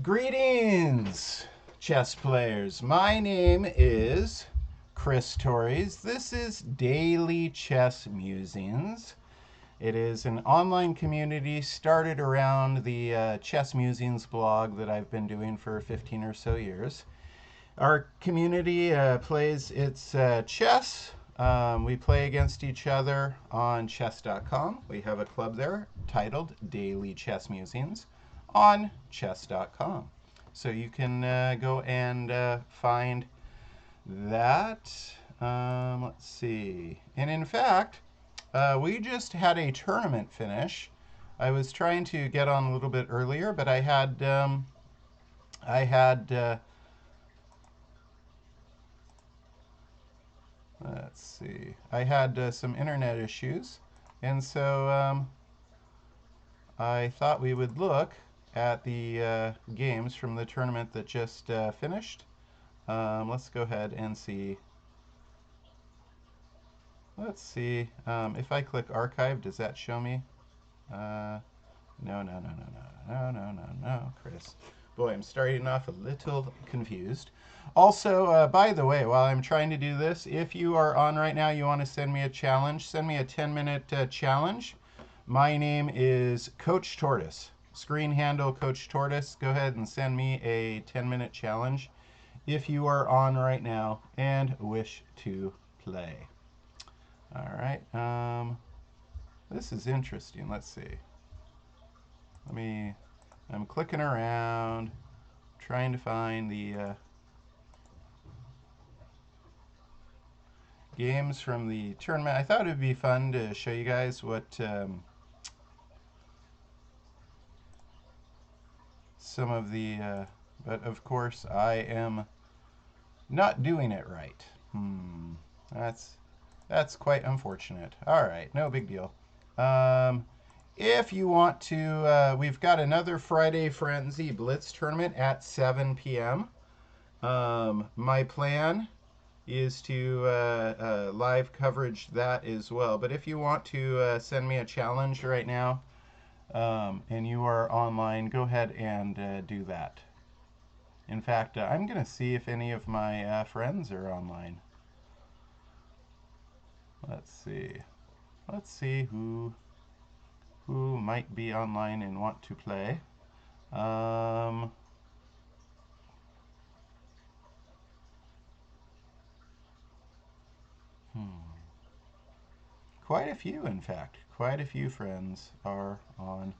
Greetings, chess players. My name is Chris Torres. This is Daily Chess Musings. It is an online community started around the Chess Musings blog that I've been doing for 15 or so years. Our community plays its chess. We play against each other on chess.com. We have a club there titled Daily Chess Musings on chess.com. So you can go and find that. Let's see. And in fact, we just had a tournament finish. I was trying to get on a little bit earlier, but I had let's see. I had some internet issues, and so I thought we would look at the games from the tournament that just finished. Let's go ahead and see. Let's see. If I click archive, does that show me? No, no, no, no, no, no, no, no, no, Chris. Boy, I'm starting off a little confused. Also, by the way, while I'm trying to do this, if you are on right now, you want to send me a challenge, send me a 10-minute challenge. My name is Coach Tortoise. Screen handle Coach Tortoise. Go ahead and send me a 10-minute challenge if you are on right now and wish to play. All right. This is interesting. Let's see. I'm clicking around, trying to find the games from the tournament. I thought it would be fun to show you guys what some of the, but of course I am not doing it right. That's quite unfortunate. All right, no big deal. Um, if you want to, we've got another Friday Frenzy Blitz tournament at 7 p.m. My plan is to live coverage that as well. But if you want to send me a challenge right now and you are online, go ahead and do that. In fact, I'm going to see if any of my friends are online. Let's see. Let's see who might be online and want to play. Um, Quite a few, in fact. Quite a few friends are online.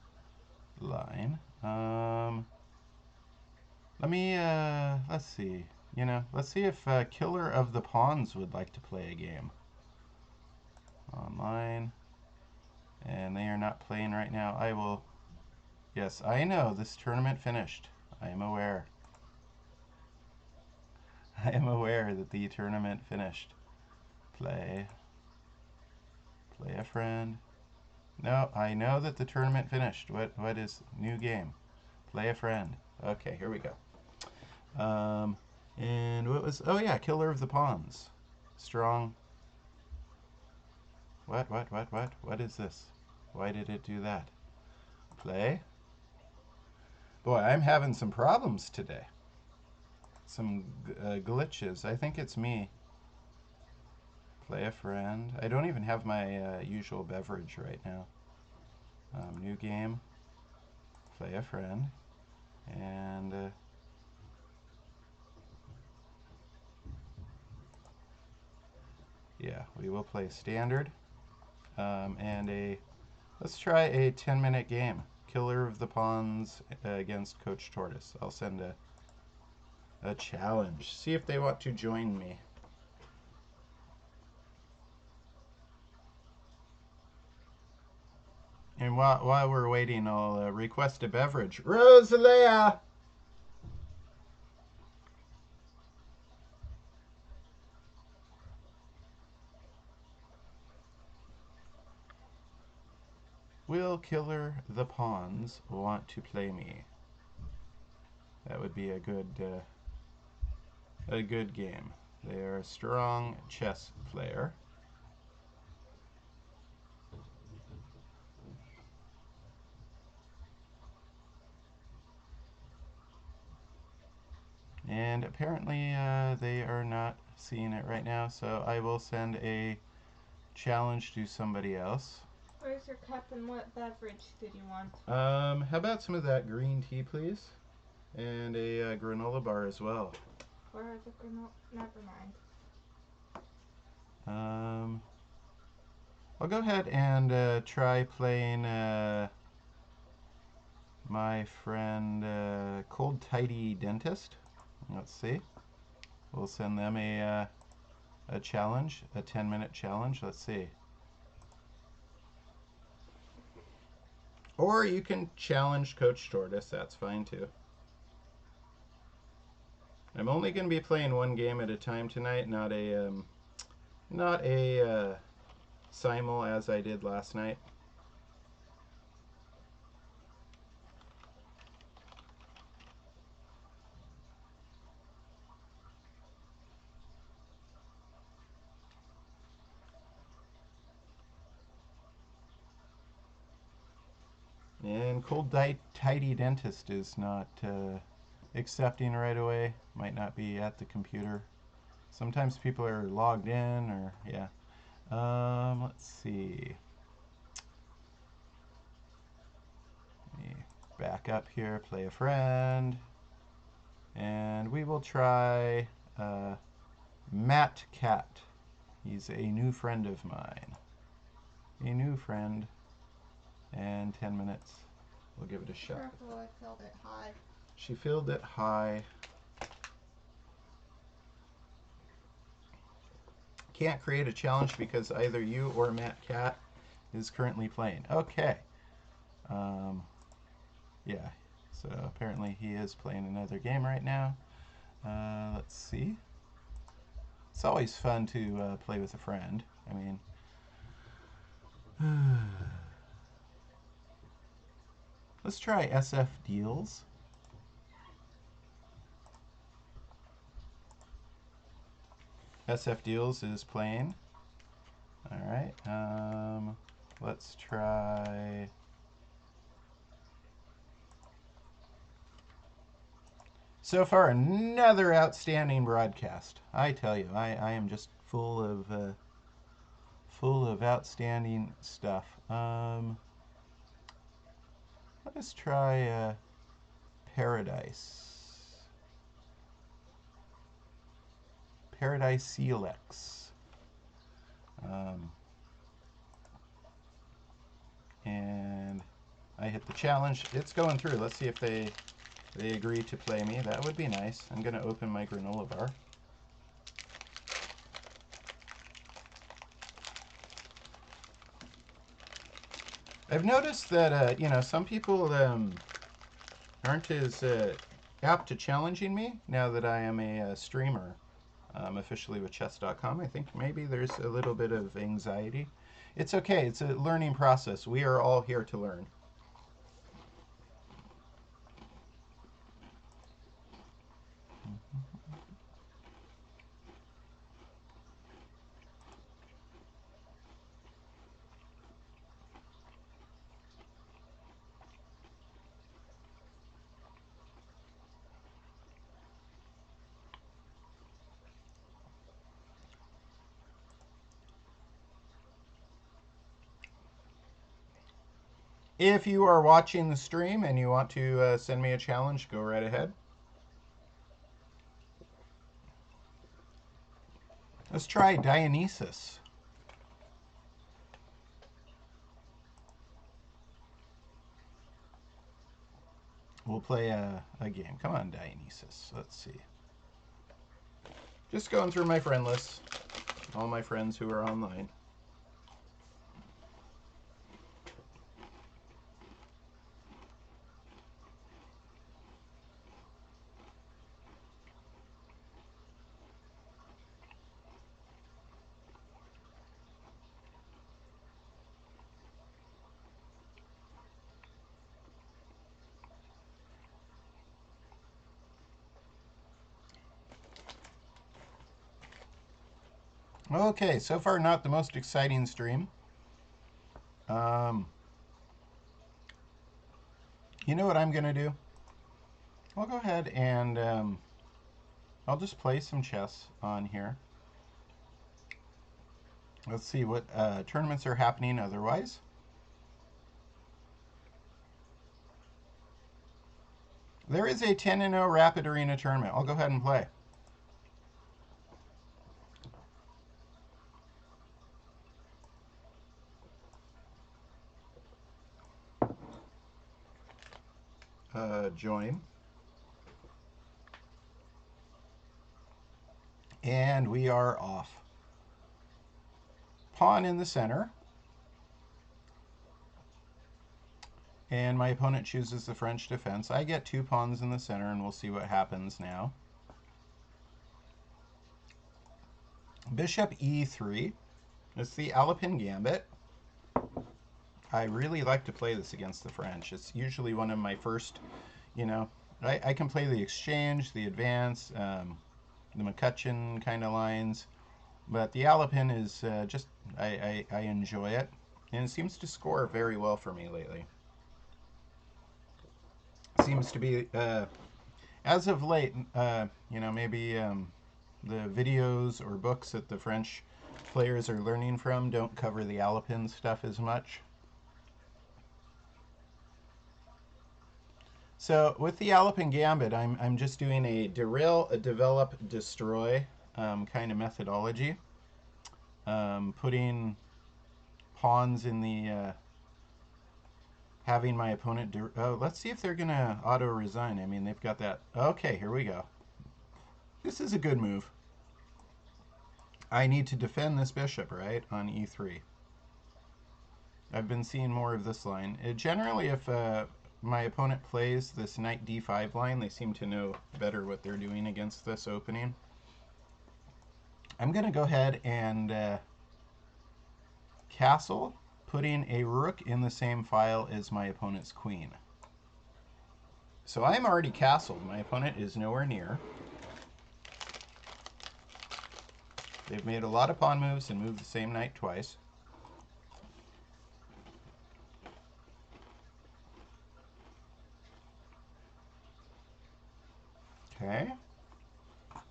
Let's see. Let's see if Killer of the Pawns would like to play a game. Online. And they are not playing right now. I will. Yes, I know this tournament finished. I am aware. I am aware that the tournament finished. Play. Play a friend. No, I know that the tournament finished. What is new game? Play a friend. Okay, here we go. And what was? Oh yeah, Killer of the Pawns. Strong. What? What is this? Why did it do that? Play. Boy, I'm having some problems today. Some glitches. I think it's me. Play a friend. I don't even have my usual beverage right now. New game. Play a friend. And yeah, we will play standard. Let's try a 10-minute game. Killer of the Pawns against Coach Tortoise. I'll send a challenge. See if they want to join me. And while we're waiting, I'll request a beverage. Rosalia! Will Killer the Pawns want to play me? That would be a good game. They are a strong chess player. And apparently they are not seeing it right now, so I will send a challenge to somebody else. Where's your cup and what beverage did you want? How about some of that green tea, please? And a granola bar as well. Where are the granola? Never mind. Um, I'll go ahead and try playing my friend Cold Tidy Dentist. Let's see. We'll send them a challenge, a 10-minute challenge. Let's see. Or you can challenge Coach Tortoise. That's fine too. I'm only going to be playing one game at a time tonight, not a simul as I did last night. And Cold Tidy Dentist is not accepting right away. Might not be at the computer. Sometimes people are logged in, or yeah. Let's see. Let me back up here, play a friend, and we will try Matt Cat. He's a new friend of mine. A new friend, and 10 minutes. We'll give it a shot. Careful, I filled it high. She filled it high. Can't create a challenge because either you or Matt Cat is currently playing. Okay. Yeah. So apparently he is playing another game right now. Let's see. It's always fun to play with a friend. I mean, let's try SF Deals. SF Deals is playing. All right. Let's try. So far, another outstanding broadcast. I tell you, I am just full of outstanding stuff. Let us try Paradise. Paradise CLX. And I hit the challenge. It's going through. Let's see if they agree to play me. That would be nice. I'm going to open my granola bar. I've noticed that some people aren't as apt to challenging me now that I am a streamer officially with chess.com. I think maybe there's a little bit of anxiety. It's okay. It's a learning process. We are all here to learn. If you are watching the stream and you want to send me a challenge, go right ahead. Let's try Dionysus. We'll play a game. Come on, Dionysus. Let's see. Just going through my friend list. All my friends who are online. Okay, so far not the most exciting stream. Um, you know what I'm going to do? I'll go ahead and I'll just play some chess on here. Let's see what tournaments are happening otherwise. There is a 10-0 Rapid Arena tournament. I'll go ahead and play. Join. And we are off. Pawn in the center. And my opponent chooses the French defense. I get 2 pawns in the center, and we'll see what happens now. Bishop e3. It's the Alapin Gambit. I really like to play this against the French. It's usually one of my first, I can play the exchange, the advance, the McCutcheon kind of lines. But the Alapin is just, I enjoy it. And it seems to score very well for me lately. Seems to be, as of late, maybe the videos or books that the French players are learning from don't cover the Alapin stuff as much. So with the Alapin Gambit, I'm just doing a derail, a develop, destroy kind of methodology. Putting pawns in the having my opponent let's see if they're gonna auto resign. I mean, they've got that. Okay, here we go. This is a good move. I need to defend this bishop, right, on e3. I've been seeing more of this line. Generally, if my opponent plays this knight d5 line, they seem to know better what they're doing against this opening. I'm going to go ahead and castle, putting a rook in the same file as my opponent's queen. So I'm already castled. My opponent is nowhere near. They've made a lot of pawn moves and moved the same knight twice. Okay.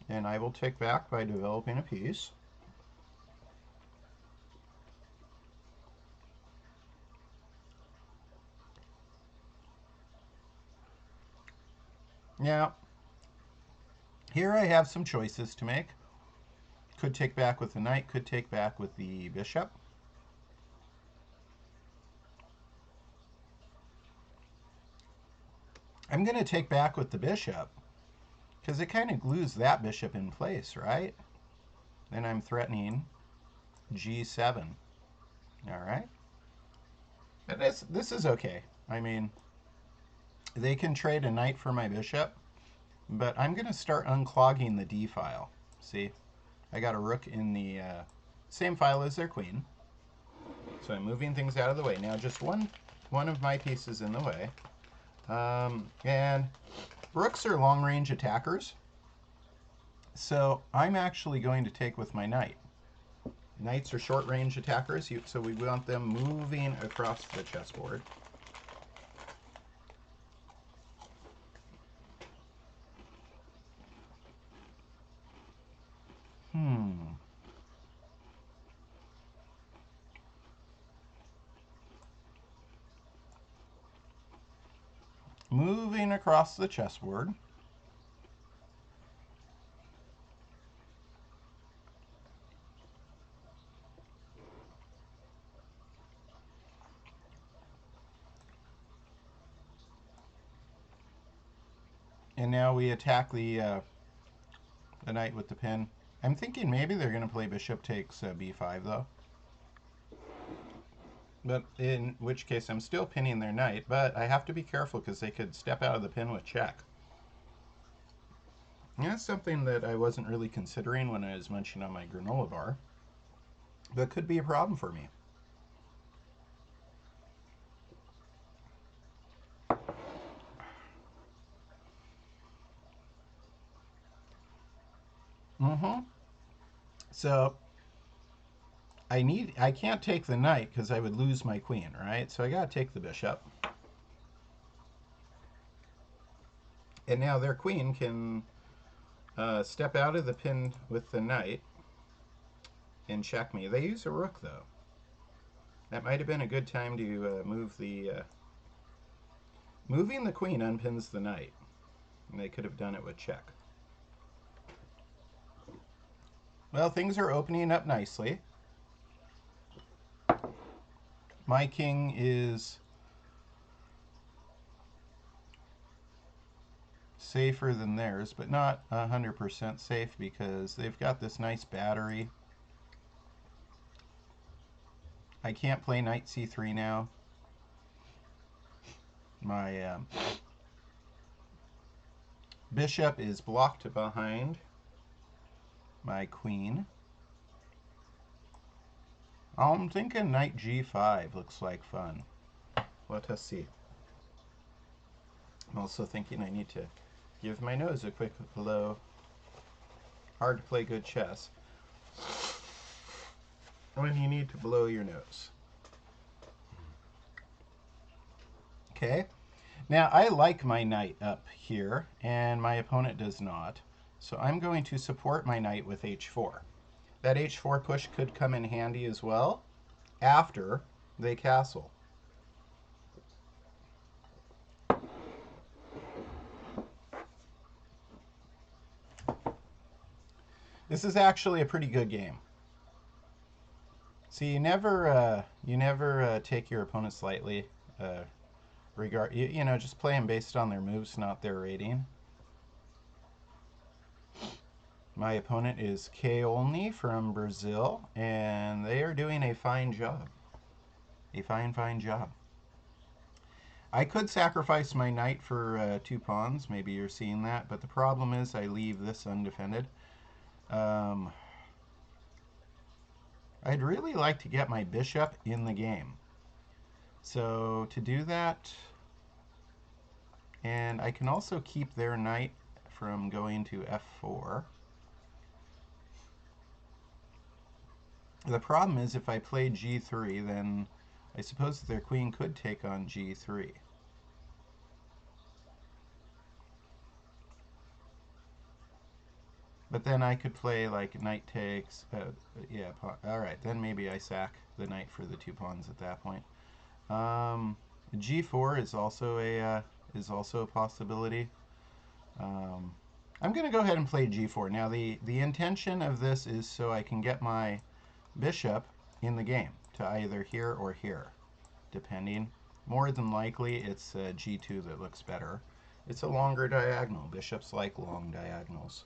And I will take back by developing a piece. Now, here I have some choices to make. Could take back with the knight, could take back with the bishop. I'm going to take back with the bishop because it kind of glues that bishop in place, right? Then I'm threatening g7. All right. But this is okay. I mean, they can trade a knight for my bishop, but I'm going to start unclogging the d file. See, I got a rook in the same file as their queen. So I'm moving things out of the way. Now just one of my pieces in the way. And rooks are long-range attackers. So I'm actually going to take with my knight. Knights are short-range attackers, so we want them moving across the chessboard. Moving across the chessboard. And now we attack the knight with the pin. I'm thinking maybe they're going to play bishop takes b5 though. But in which case I'm still pinning their knight, but I have to be careful because they could step out of the pin with check. And that's something that I wasn't really considering when I was munching on my granola bar, but could be a problem for me. So I can't take the knight because I would lose my queen, right? So I gotta take the bishop. And now their queen can step out of the pin with the knight and check me. They use a rook, though. That might have been a good time to move the... moving the queen unpins the knight. And they could have done it with check. Well, things are opening up nicely. My king is safer than theirs, but not 100% safe because they've got this nice battery. I can't play knight c3 now. My bishop is blocked behind my queen. I'm thinking knight g5 looks like fun. Let us see. I'm also thinking I need to give my nose a quick blow. Hard to play good chess when you need to blow your nose. Okay. Now, I like my knight up here, and my opponent does not. So I'm going to support my knight with h4. That h4 push could come in handy as well after they castle. This is actually a pretty good game. See, you never take your opponents lightly. You know, just play them based on their moves, not their rating. My opponent is Kaolni from Brazil, and they are doing a fine job. A fine, fine job. I could sacrifice my knight for 2 pawns. Maybe you're seeing that, but the problem is I leave this undefended. I'd really like to get my bishop in the game. So to do that, and I can also keep their knight from going to f4. The problem is if I play g3, then I suppose their queen could take on g3. But then I could play like knight takes. Yeah, all right. Then maybe I sack the knight for the 2 pawns at that point. G4 is also a possibility. I'm going to go ahead and play G4. Now the intention of this is so I can get my bishop in the game to either here or here, depending. More than likely, it's G2 that looks better. It's a longer diagonal. Bishops like long diagonals.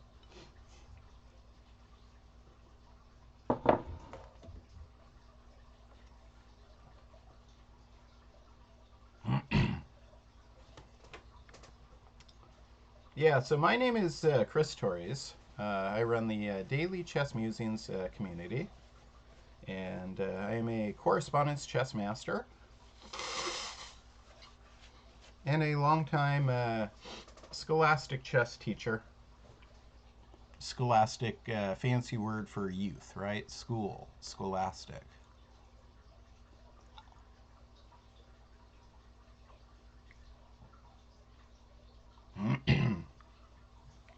Yeah, so my name is Chris Torres. I run the Daily Chess Musings community, and I am a correspondence chess master and a longtime scholastic chess teacher. Scholastic, fancy word for youth, right? School, scholastic.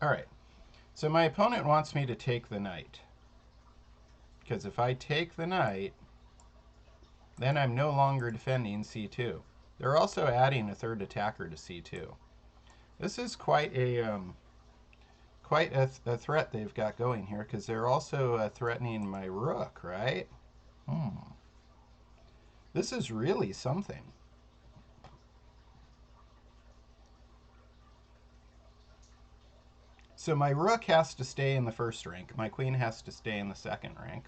All right, so my opponent wants me to take the knight. Because if I take the knight, then I'm no longer defending c2. They're also adding a third attacker to c2. This is quite a threat they've got going here, because they're also threatening my rook, right? This is really something. So my rook has to stay in the first rank. My queen has to stay in the second rank.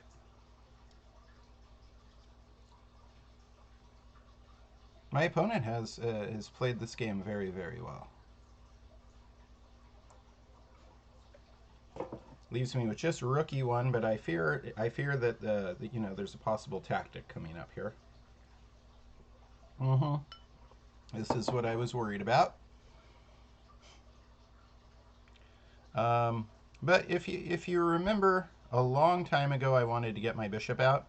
My opponent has played this game very, very well. Leaves me with just rook e1, but I fear that you know, there's a possible tactic coming up here. This is what I was worried about. But if you remember, a long time ago, I wanted to get my bishop out.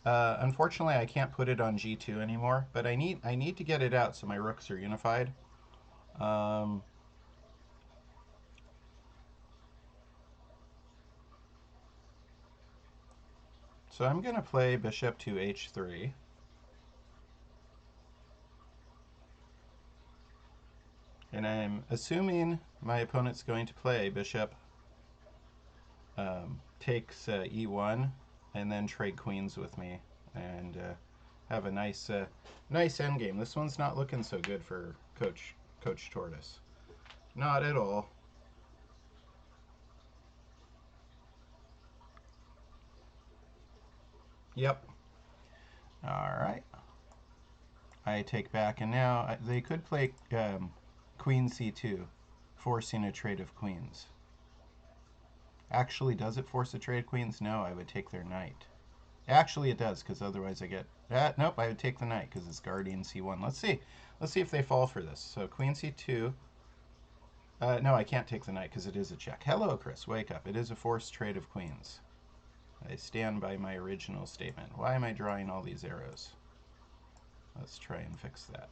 Unfortunately, I can't put it on g2 anymore, but I need to get it out so my rooks are unified. So I'm going to play bishop to h3. And I'm assuming my opponent's going to play bishop takes e1 and then trade queens with me and have a nice endgame. This one's not looking so good for Coach Tortoise. Not at all. Yep. All right. I take back, and now they could play queen c2, forcing a trade of queens. Actually, does it force a trade of queens? No, I would take their knight. Actually, it does, because otherwise I get... nope, I would take the knight, because it's guardian c1. Let's see. Let's see if they fall for this. So queen c2. No, I can't take the knight, because it is a check. Hello, Chris. Wake up. It is a forced trade of queens. I stand by my original statement. Why am I drawing all these arrows? Let's try and fix that.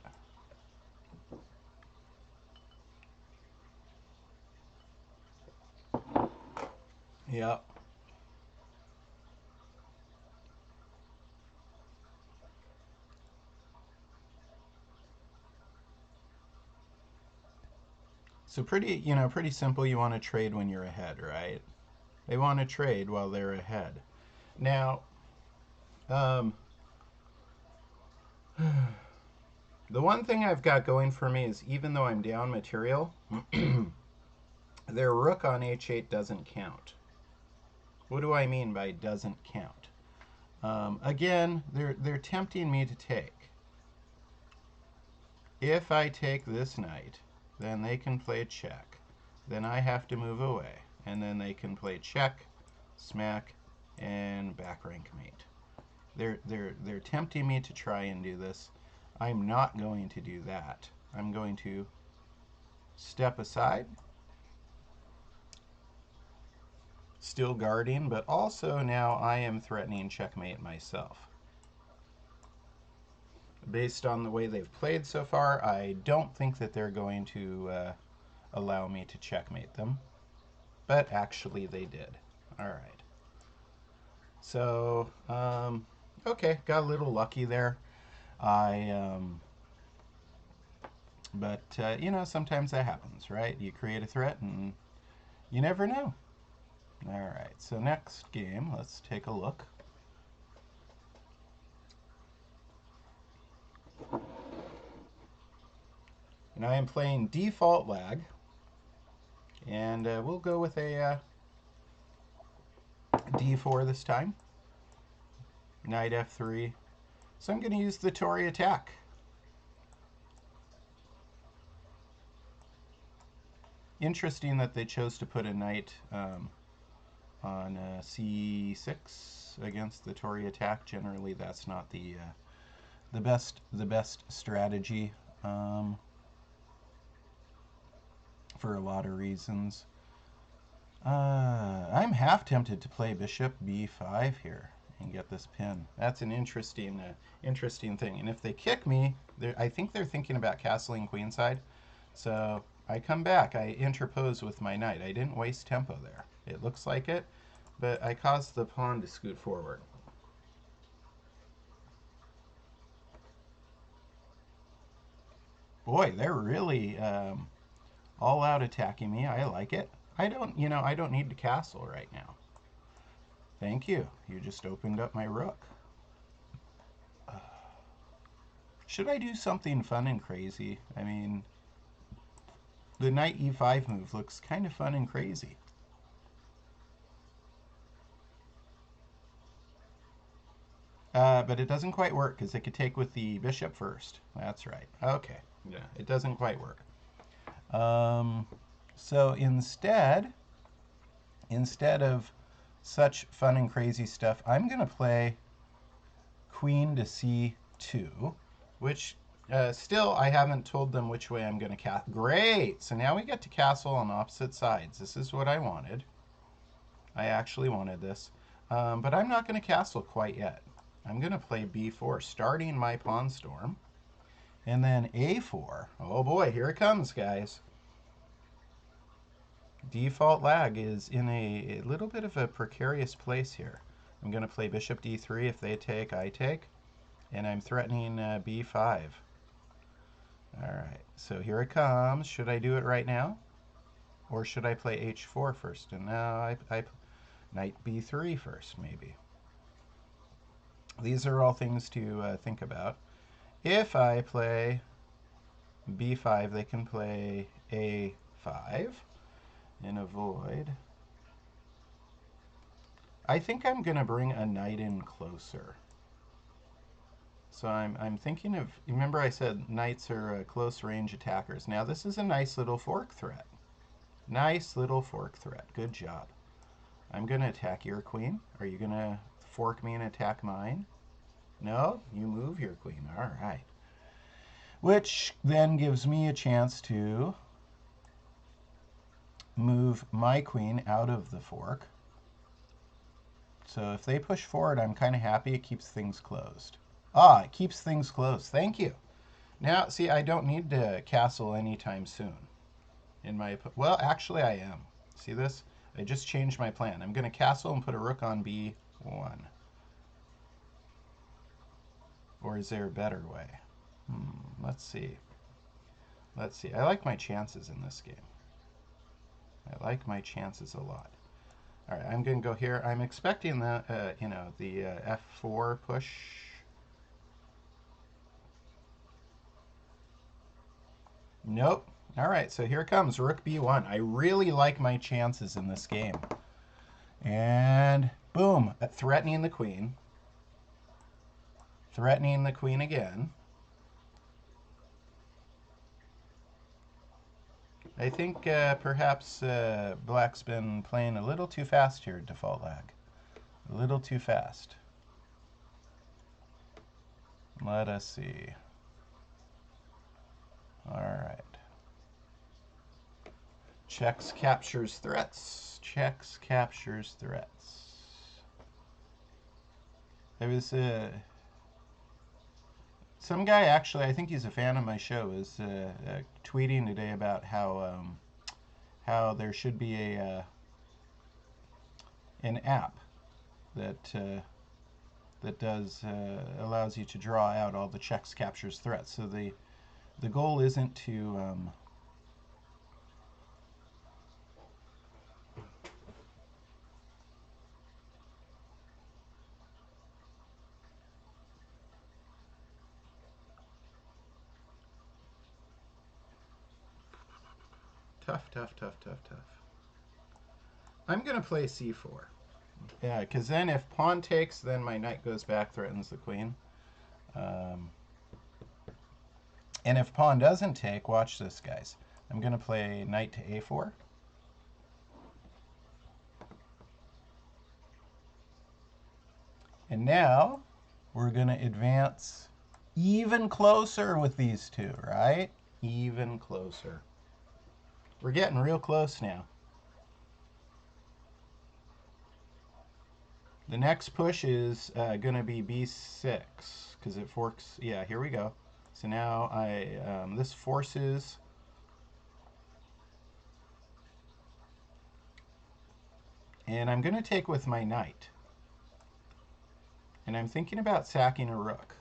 Yep. So pretty simple. You want to trade when you're ahead, right? They want to trade while they're ahead. Now, um, the one thing I've got going for me is even though I'm down material, their rook on h8 doesn't count. What do I mean by doesn't count? Again, they're tempting me to take. If I take this knight, then they can play check. Then I have to move away, and then they can play check, smack, and back rank mate. They're tempting me to try and do this. I'm not going to do that. I'm going to step aside, still guarding, but also now I am threatening checkmate myself. Based on the way they've played so far, I don't think that they're going to allow me to checkmate them, but actually they did. All right. So, okay, got a little lucky there. But sometimes that happens, right? You create a threat and you never know. All right, so next game, let's take a look. And I am playing default lag, and we'll go with a d4 this time. Knight f3. So I'm going to use the Tory attack. Interesting that they chose to put a knight on c6 against the Tory attack. Generally, that's not the best strategy for a lot of reasons. I'm half tempted to play bishop b5 here and get this pin. That's an interesting thing. And if they kick me, I think they're thinking about castling queenside. So I come back. I interpose with my knight. I didn't waste tempo there. It looks like it, but I caused the pawn to scoot forward. Boy, they're really all out attacking me. I like it. I don't need to castle right now. Thank you. You just opened up my rook. Should I do something fun and crazy? I mean, the knight e5 move looks kind of fun and crazy. But it doesn't quite work because it could take with the bishop first. That's right. Okay. Yeah, it doesn't quite work. So instead of such fun and crazy stuff, I'm going to play queen to c2, which still I haven't told them which way I'm going to cast. Great! So now we get to castle on opposite sides. This is what I wanted. I actually wanted this. But I'm not going to castle quite yet. I'm going to play b4, starting my pawn storm. And then a4. Oh boy, here it comes, guys. Default lag is in a little bit of a precarious place here. I'm going to play bishop d3. If they take, I take. And I'm threatening b5. All right, so here it comes. Should I do it right now? Or should I play h4 first? And now I knight b3 first, maybe. These are all things to think about. If I play b5, they can play a5 and avoid. I think I'm going to bring a knight in closer. So I'm thinking of, remember I said knights are close range attackers. Now this is a nice little fork threat. Nice little fork threat. Good job. I'm going to attack your queen. Are you going to fork me and attack mine? No? You move your queen. All right. Which then gives me a chance to move my queen out of the fork. So if they push forward, I'm kind of happy. It keeps things closed. Ah, it keeps things closed. Thank you. Now, see, I don't need to castle anytime soon. Well, actually, I am. See this? I just changed my plan. I'm going to castle and put a rook on b1. Or is there a better way? Let's see. Let's see. I like my chances in this game. I like my chances a lot. All right, I'm going to go here. I'm expecting the, the f4 push. Nope. All right, so here comes rook b1. I really like my chances in this game. And boom, threatening the queen. Threatening the queen again. I think perhaps black's been playing a little too fast here, default lag. A little too fast. Let us see. All right. Checks, captures, threats. Checks, captures, threats. There was some guy, actually, I think he's a fan of my show, is tweeting today about how there should be an app that allows you to draw out all the checks, captures, threats. So the goal isn't to tough. I'm going to play c4. Yeah, because then if pawn takes, then my knight goes back, threatens the queen. And if pawn doesn't take, watch this, guys. I'm going to play knight to a4. And now we're going to advance even closer with these two, right? Even closer. We're getting real close now. The next push is going to be b6 because it forks. Yeah, here we go. So now this forces. And I'm going to take with my knight. And I'm thinking about sacking a rook.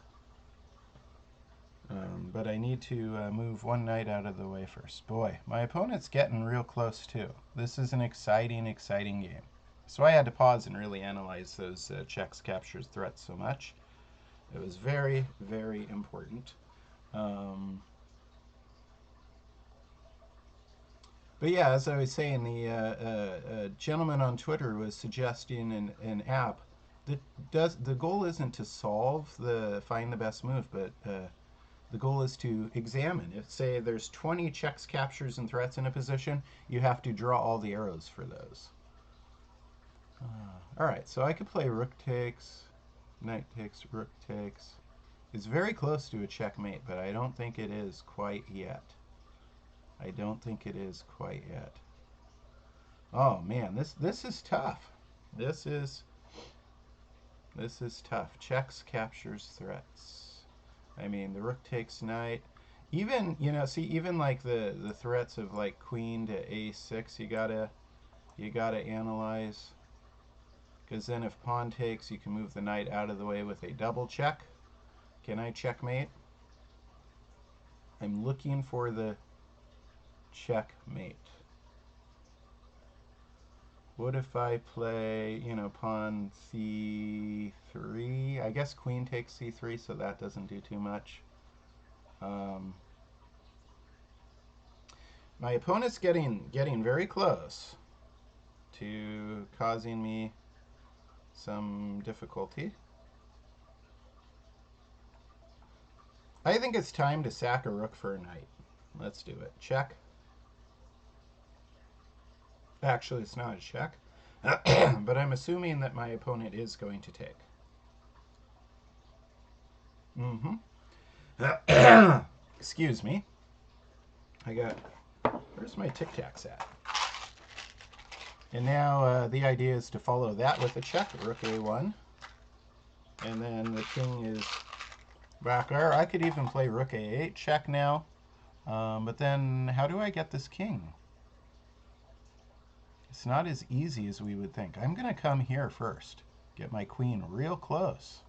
But I need to move one knight out of the way first. Boy, my opponent's getting real close too. This is an exciting game. So I had to pause and really analyze those checks, captures, threats so much. It was very, very important. But yeah, as I was saying, the gentleman on Twitter was suggesting an app that the goal isn't to find the best move, but the goal is to examine. If, say, there's 20 checks, captures, and threats in a position, you have to draw all the arrows for those. All right, so I could play rook takes, knight takes, rook takes. It's very close to a checkmate, but I don't think it is quite yet. I don't think it is quite yet. Oh man, this is tough. This is tough. Checks, captures, threats. I mean, the rook takes knight. Even, even like the threats of like queen to a6, you gotta analyze. because then if pawn takes, you can move the knight out of the way with a double check. Can I checkmate? I'm looking for the checkmate. What if I play, pawn c3? I guess queen takes c3, so that doesn't do too much. My opponent's getting very close to causing me some difficulty. I think it's time to sack a rook for a knight. Let's do it. Check. Actually, it's not a check, but I'm assuming that my opponent is going to take. Excuse me. Where's my Tic Tacs at? And now the idea is to follow that with a check, rook a1. And then the king is back there. I could even play rook a8 check now. But then how do I get this king? It's not as easy as we would think. I'm going to come here first. Get my queen real close.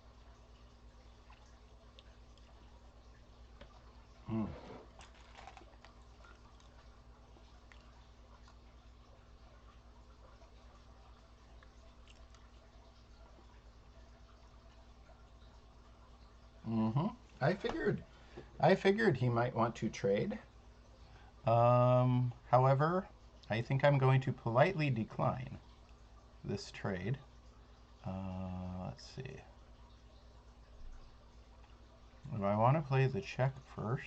I figured he might want to trade. However, I think I'm going to politely decline this trade. Let's see. Do I want to play the check first?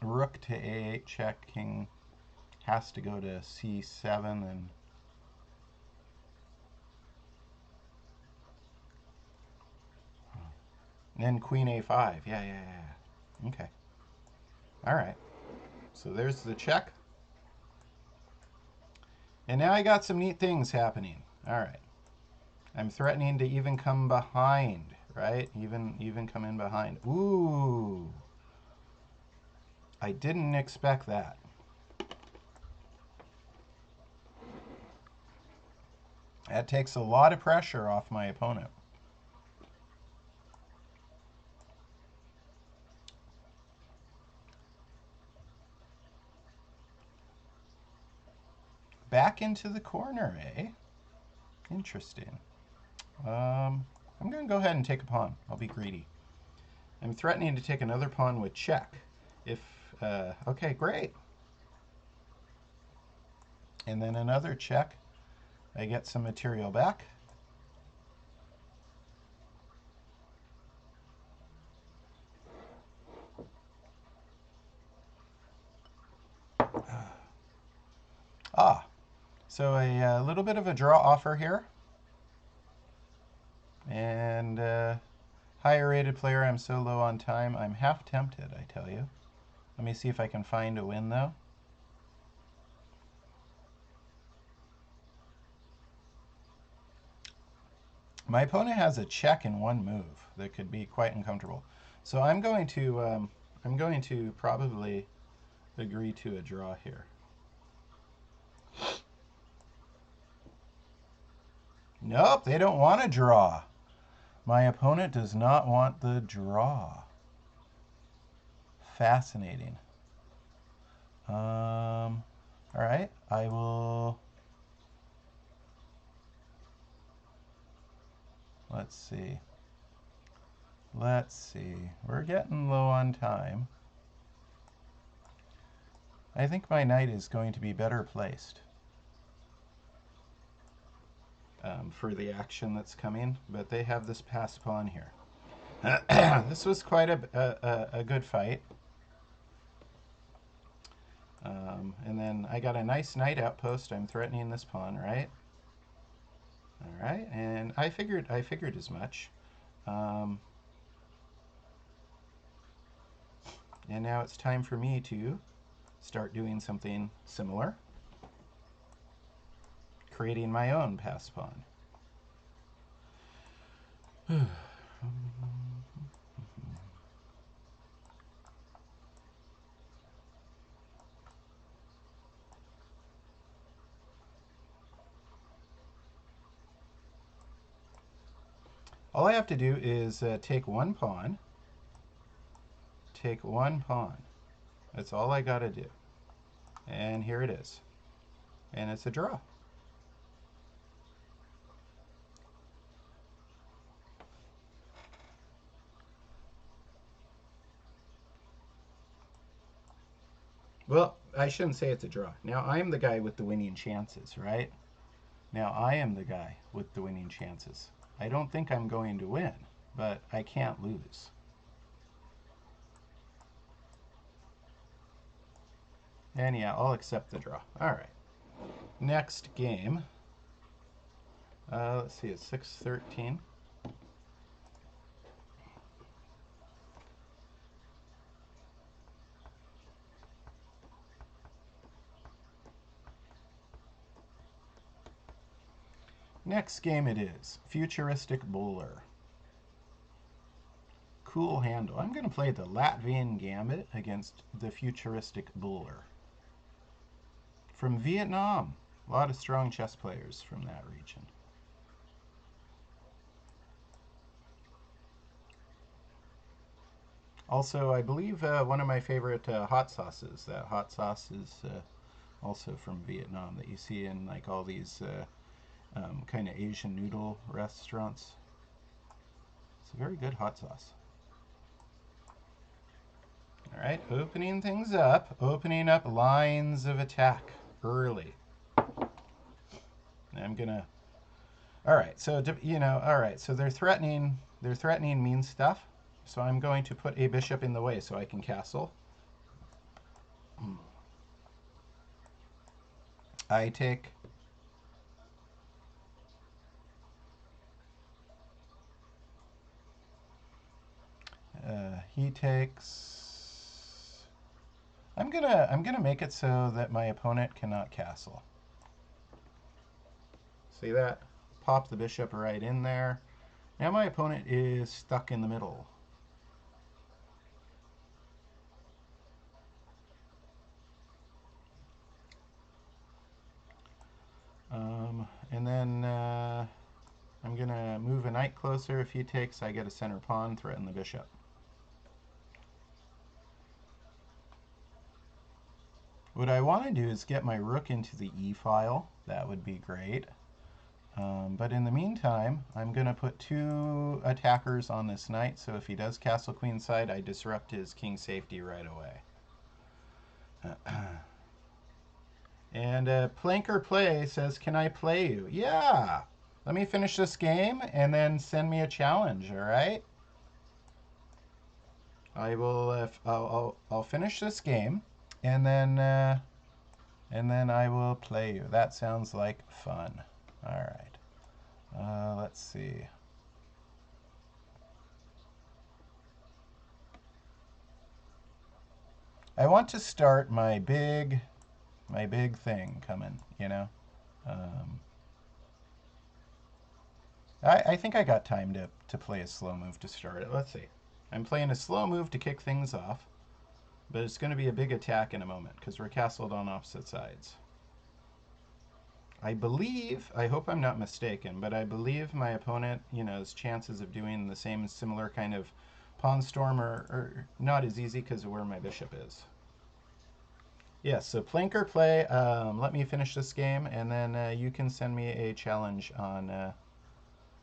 Rook to a8 check, king has to go to c7, and then queen a5. Yeah. Okay. All right. So there's the check. And now I got some neat things happening. All right. I'm threatening to even come behind, right? Even come in behind. Ooh. I didn't expect that. That takes a lot of pressure off my opponent. Back into the corner, eh? Interesting. I'm going to go ahead and take a pawn. I'll be greedy. I'm threatening to take another pawn with check. Okay, great. And then another check. I get some material back. So a little bit of a draw offer here. And higher rated player, I'm so low on time, I'm half tempted, I tell you. Let me see if I can find a win, though. My opponent has a check in one move that could be quite uncomfortable. So I'm going to probably agree to a draw here. Nope, they don't want a draw. My opponent does not want the draw. Fascinating. All right, I will. Let's see. We're getting low on time. I think my knight is going to be better placed for the action that's coming, but they have this passed pawn here. This was quite a good fight. And then I got a nice knight outpost. I'm threatening this pawn, right? All right, and I figured as much. And now it's time for me to start doing something similar, creating my own pass pawn. All I have to do is take one pawn. Take one pawn. That's all I got to do. And here it is. And it's a draw. Well, I shouldn't say it's a draw. Now I'm the guy with the winning chances, right? Now I am the guy with the winning chances. I don't think I'm going to win, but I can't lose. And yeah, I'll accept the draw. All right. Next game. Let's see, it's 6-13. Next game it is Futuristic Bowler. Cool handle. I'm going to play the Latvian Gambit against the Futuristic Bowler. From Vietnam. A lot of strong chess players from that region. Also, I believe one of my favorite hot sauces. That hot sauce is also from Vietnam that you see in like all these kind of Asian noodle restaurants. It's a very good hot sauce. All right, opening things up. Opening up lines of attack early. I'm gonna. All right, so all right, so they're threatening. They're threatening mean stuff. So I'm going to put a bishop in the way so I can castle. I take. He takes. I'm gonna make it so that my opponent cannot castle. See that? Pop the bishop right in there. Now my opponent is stuck in the middle. And then I'm going to move a knight closer. If he takes, I get a center pawn, threaten the bishop. What I want to do is get my rook into the e file. That would be great. But in the meantime, I'm going to put two attackers on this knight, so if he does castle queenside, I disrupt his king safety right away. And Planker Play says, can I play you? Yeah! Let me finish this game and then send me a challenge, all right? I will. I'll finish this game and then I will play you. That sounds like fun. All right. Let's see. I want to start my big thing coming. Um, I think I got time to play a slow move to start it. Let's see. I'm playing a slow move to kick things off, but it's going to be a big attack in a moment because we're castled on opposite sides. I believe, I hope I'm not mistaken, but I believe my opponent, his chances of doing the same similar kind of pawn storm are not as easy because of where my bishop is. Yes, so Planker Play, let me finish this game, and then you can send me a challenge on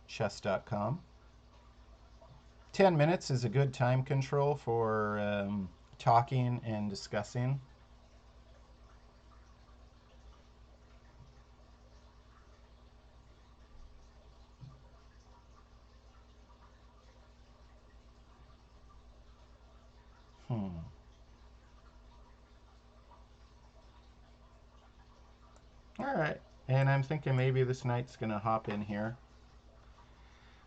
chess.com. 10 minutes is a good time control for talking and discussing. Hmm. All right. And I'm thinking maybe this knight's going to hop in here.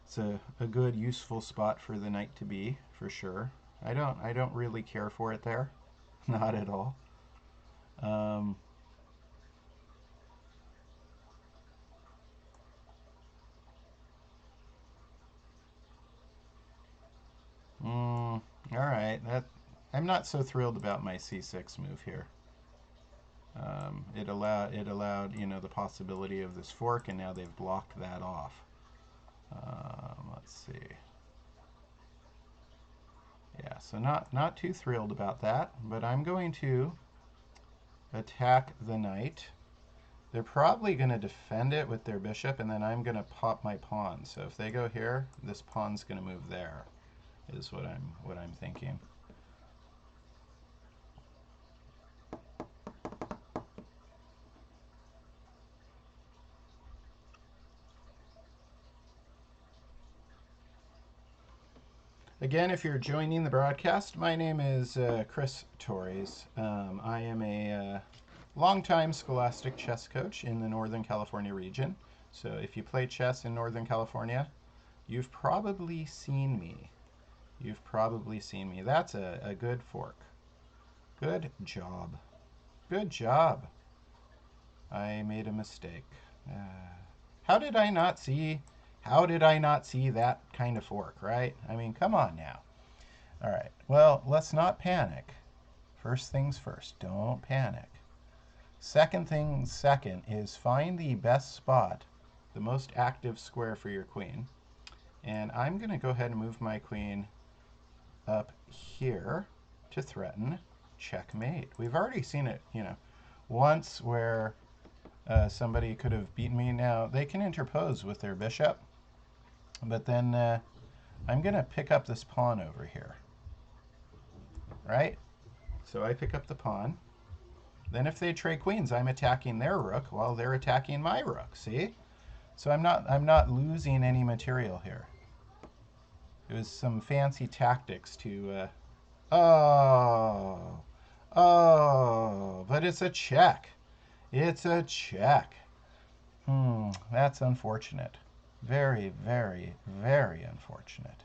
It's a good, useful spot for the knight to be, for sure. I don't really care for it there. Not at all. Um, all right. I'm not so thrilled about my c6 move here. It allowed the possibility of this fork, and now they've blocked that off. Let's see. Yeah, so not too thrilled about that, but I'm going to attack the knight. They're probably going to defend it with their bishop, and then I'm going to pop my pawn. So if they go here, this pawn's going to move there, is what I'm thinking. Again, if you're joining the broadcast, my name is Chris Torres. I am a longtime scholastic chess coach in the Northern California region. So if you play chess in Northern California, you've probably seen me. You've probably seen me. That's a good fork. Good job. Good job. I made a mistake. How did I not see? How did I not see that kind of fork, right? I mean, come on now. All right. Well, let's not panic. First things first, don't panic. Second thing second is find the best spot, the most active square for your queen. And I'm going to go ahead and move my queen up here to threaten checkmate. We've already seen it, once where somebody could have beaten me. Now, they can interpose with their bishop, but then I'm going to pick up this pawn over here, right? So I pick up the pawn. Then if they trade queens, I'm attacking their rook while they're attacking my rook, see? So I'm not losing any material here. It was some fancy tactics to oh, but it's a check. It's a check. That's unfortunate. Very, very, very unfortunate.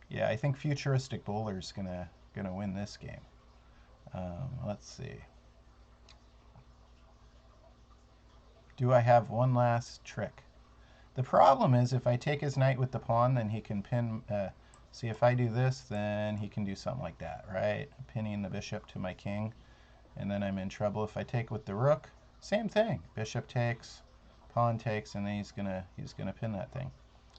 Yeah, I think Futuristic Bowler's gonna win this game. Let's see. Do I have one last trick? The problem is if I take his knight with the pawn, then he can pin. See, if I do this, then he can do something like that, right? Pinning the bishop to my king, and then I'm in trouble. If I take with the rook, same thing. Bishop takes, pawn takes, and then he's gonna pin that thing,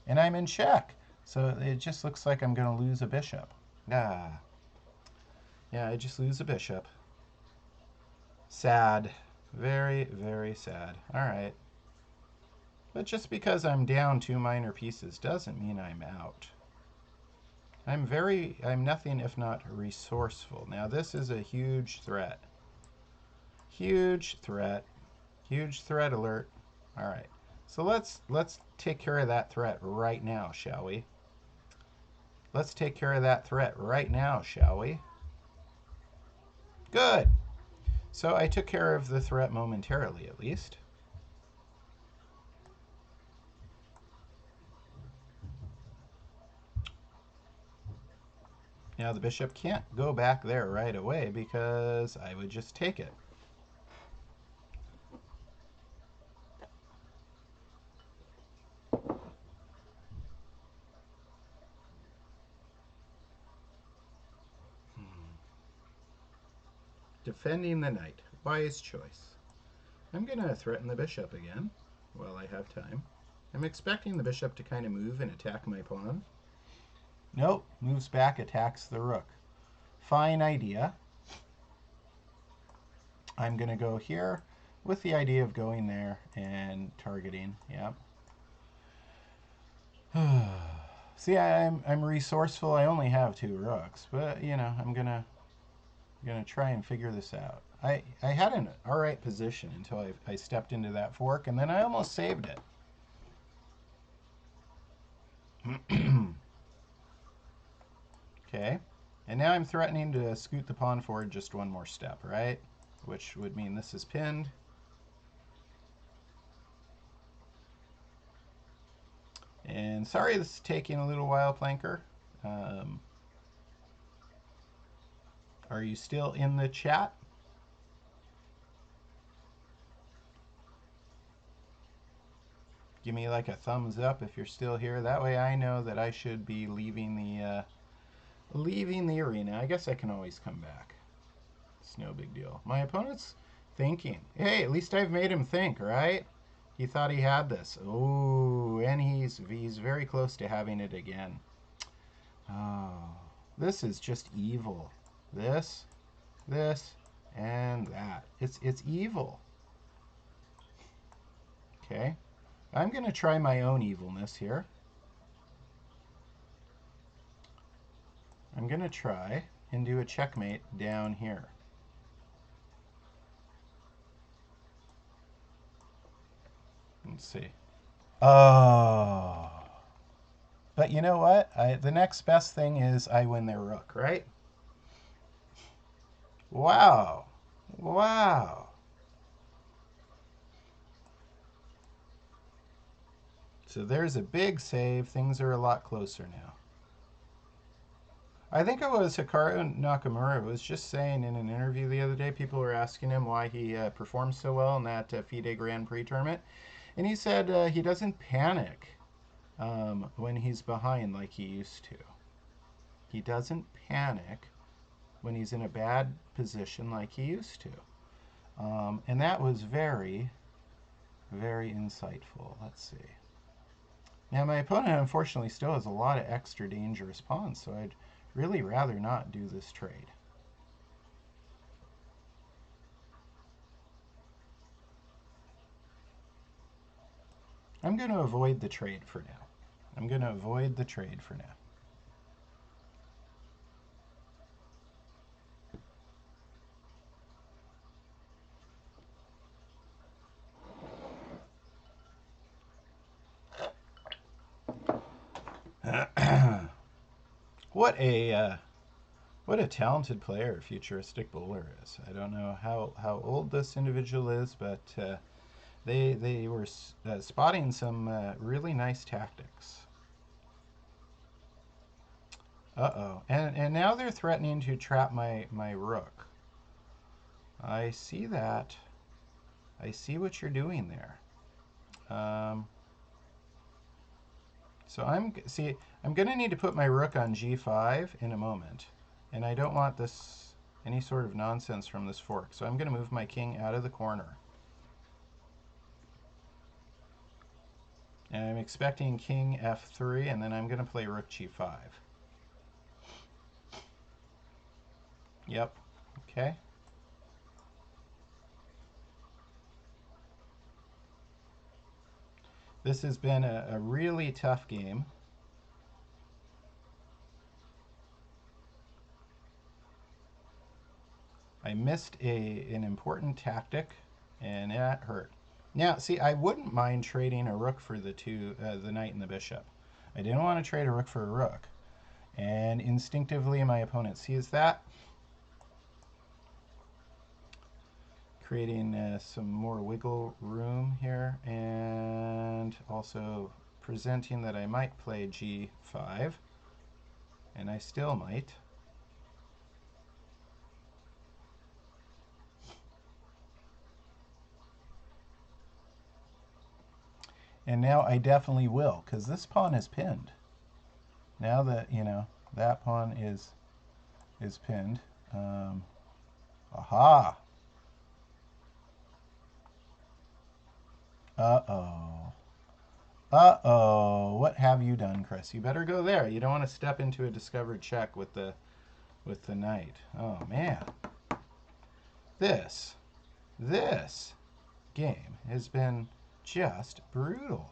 and I'm in check. So it just looks like I'm gonna lose a bishop. Ah, yeah, I just lose a bishop. Sad, very, very sad. All right. But just because I'm down 2 minor pieces doesn't mean I'm out. I'm nothing if not resourceful. Now this is a huge threat. Huge threat. Huge threat alert. All right. So let's take care of that threat right now, shall we? Let's take care of that threat right now, shall we? Good. So I took care of the threat momentarily, at least. Now the bishop can't go back there right away because I would just take it. Defending the knight. Wise choice. I'm going to threaten the bishop again while I have time. I'm expecting the bishop to kind of move and attack my pawn. Nope, moves back, attacks the rook. Fine idea. I'm going to go here with the idea of going there and targeting. Yep. See, I'm resourceful. I only have 2 rooks, but I'm gonna try and figure this out. I had an alright position until I stepped into that fork, and then I almost saved it. Okay, and now I'm threatening to scoot the pawn forward just one more step, right? Which would mean this is pinned. And sorry this is taking a little while, Planker. Are you still in the chat? Give me like a thumbs up if you're still here. That way I know that I should be leaving the arena. I guess I can always come back. It's no big deal. My opponent's thinking. Hey, at least I've made him think, right? He thought he had this. Oh, and he's very close to having it again. Oh, this is just evil. This, this, and that. It's evil. Okay. I'm going to try my own evilness here. I'm going to try and do a checkmate down here. Let's see. Oh. But you know what? The next best thing is I win their rook, right? Wow. Wow. So there's a big save. Things are a lot closer now. I think it was Hikaru Nakamura was just saying in an interview the other day, people were asking him why he performed so well in that FIDE Grand Prix tournament. And he said he doesn't panic when he's behind like he used to. He doesn't panic when he's in a bad position like he used to. And that was very, very insightful. Let's see. Now, my opponent unfortunately still has a lot of extra dangerous pawns, so I'd really rather not do this trade. I'm going to avoid the trade for now. I'm going to avoid the trade for now. What a talented player Futuristic Bowler is. I don't know how old this individual is, but they were spotting some really nice tactics. Uh-oh. And now they're threatening to trap my rook. I see that. I see what you're doing there. So I'm going to need to put my rook on g5 in a moment. And I don't want this any sort of nonsense from this fork. So I'm going to move my king out of the corner. And I'm expecting king f3, and then I'm going to play rook g5. Yep. Okay. This has been a really tough game. I missed an important tactic, and that hurt. Now, see, I wouldn't mind trading a rook for the knight and the bishop. I didn't want to trade a rook for a rook. And instinctively, my opponent sees that, creating some more wiggle room here, and also presenting that I might play g5, and I still might. And now I definitely will, because this pawn is pinned. Now that, that pawn is pinned. Aha! Uh-oh. Uh-oh. What have you done, Chris? You better go there. You don't want to step into a discovered check with the knight. Oh, man. This game has been just brutal.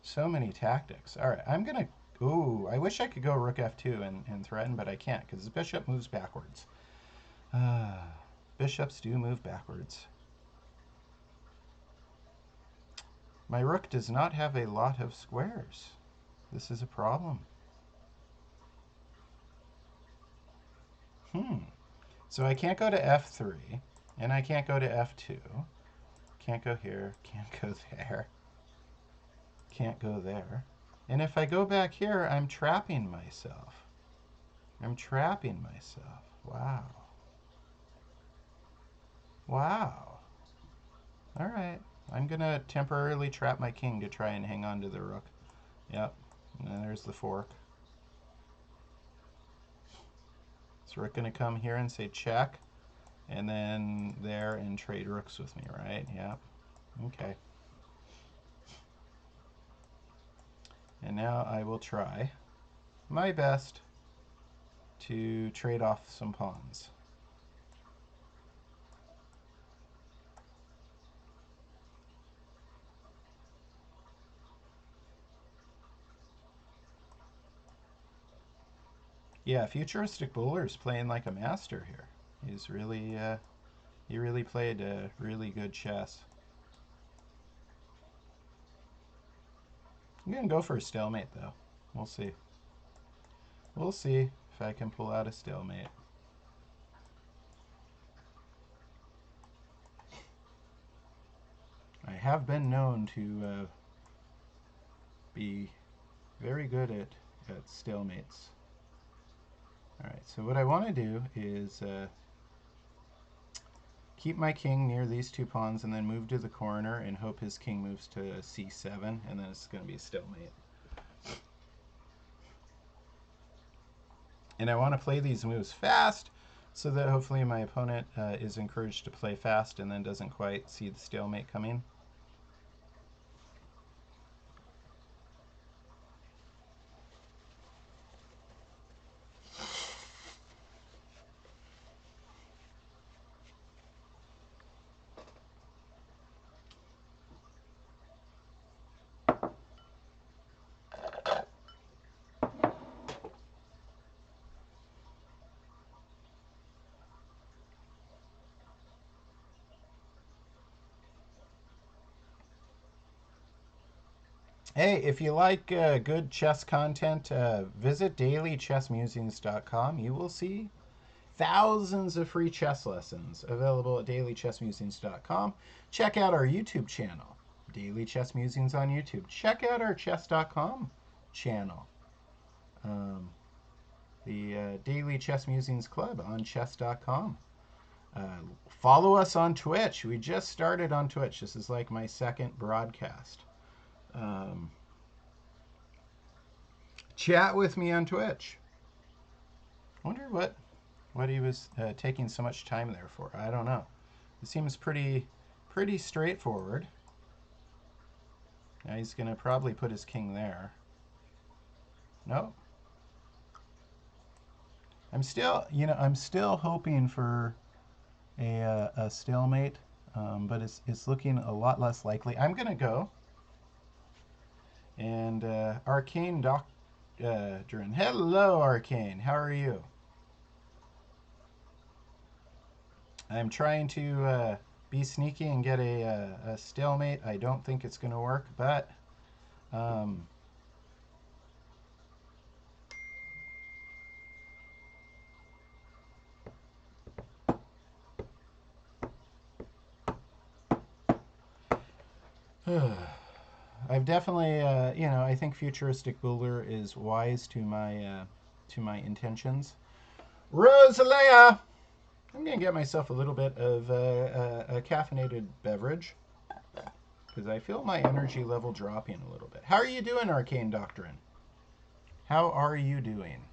So many tactics. All right, I'm going to... Ooh, I wish I could go rook f2 and threaten, but I can't because the bishop moves backwards. Bishops do move backwards. My rook does not have a lot of squares. This is a problem. So I can't go to f3, and I can't go to f2. Can't go here, can't go there. Can't go there. And if I go back here, I'm trapping myself. I'm trapping myself. Wow. Wow. All right. I'm going to temporarily trap my king to try and hang on to the rook. Yep. And there's the fork. So rook going to come here and say check. And then there and trade rooks with me, right? Yep. Okay. And now I will try my best to trade off some pawns. Yeah, Futuristic Bowler is playing like a master here. He's really, he really played really good chess. I'm gonna go for a stalemate though. We'll see. We'll see if I can pull out a stalemate. I have been known to be very good at stalemates. Alright, so what I want to do is keep my king near these two pawns and then move to the corner and hope his king moves to c7, and then it's going to be a stalemate. And I want to play these moves fast so that hopefully my opponent is encouraged to play fast and then doesn't quite see the stalemate coming. Hey, if you like good chess content, visit dailychessmusings.com. You will see thousands of free chess lessons available at dailychessmusings.com. Check out our YouTube channel, Daily Chess Musings on YouTube. Check out our chess.com channel, um, the Daily Chess Musings Club on chess.com. Uh, Follow us on Twitch. We just started on Twitch. This is like my second broadcast. Um, Chat with me on Twitch. I wonder what he was taking so much time there for. I don't know. It seems pretty straightforward. Now he's gonna probably put his king there. No. I'm still hoping for a stalemate, but it's looking a lot less likely. I'm gonna go and Arcane Doctrine. Hello, Arcane. How are you? I'm trying to be sneaky and get a stalemate. I don't think it's going to work, but um, I've definitely, I think Futuristic Builder is wise to my intentions. Rosalea, I'm going to get myself a little bit of a caffeinated beverage because I feel my energy level dropping a little bit. How are you doing, Arcane Doctrine? How are you doing?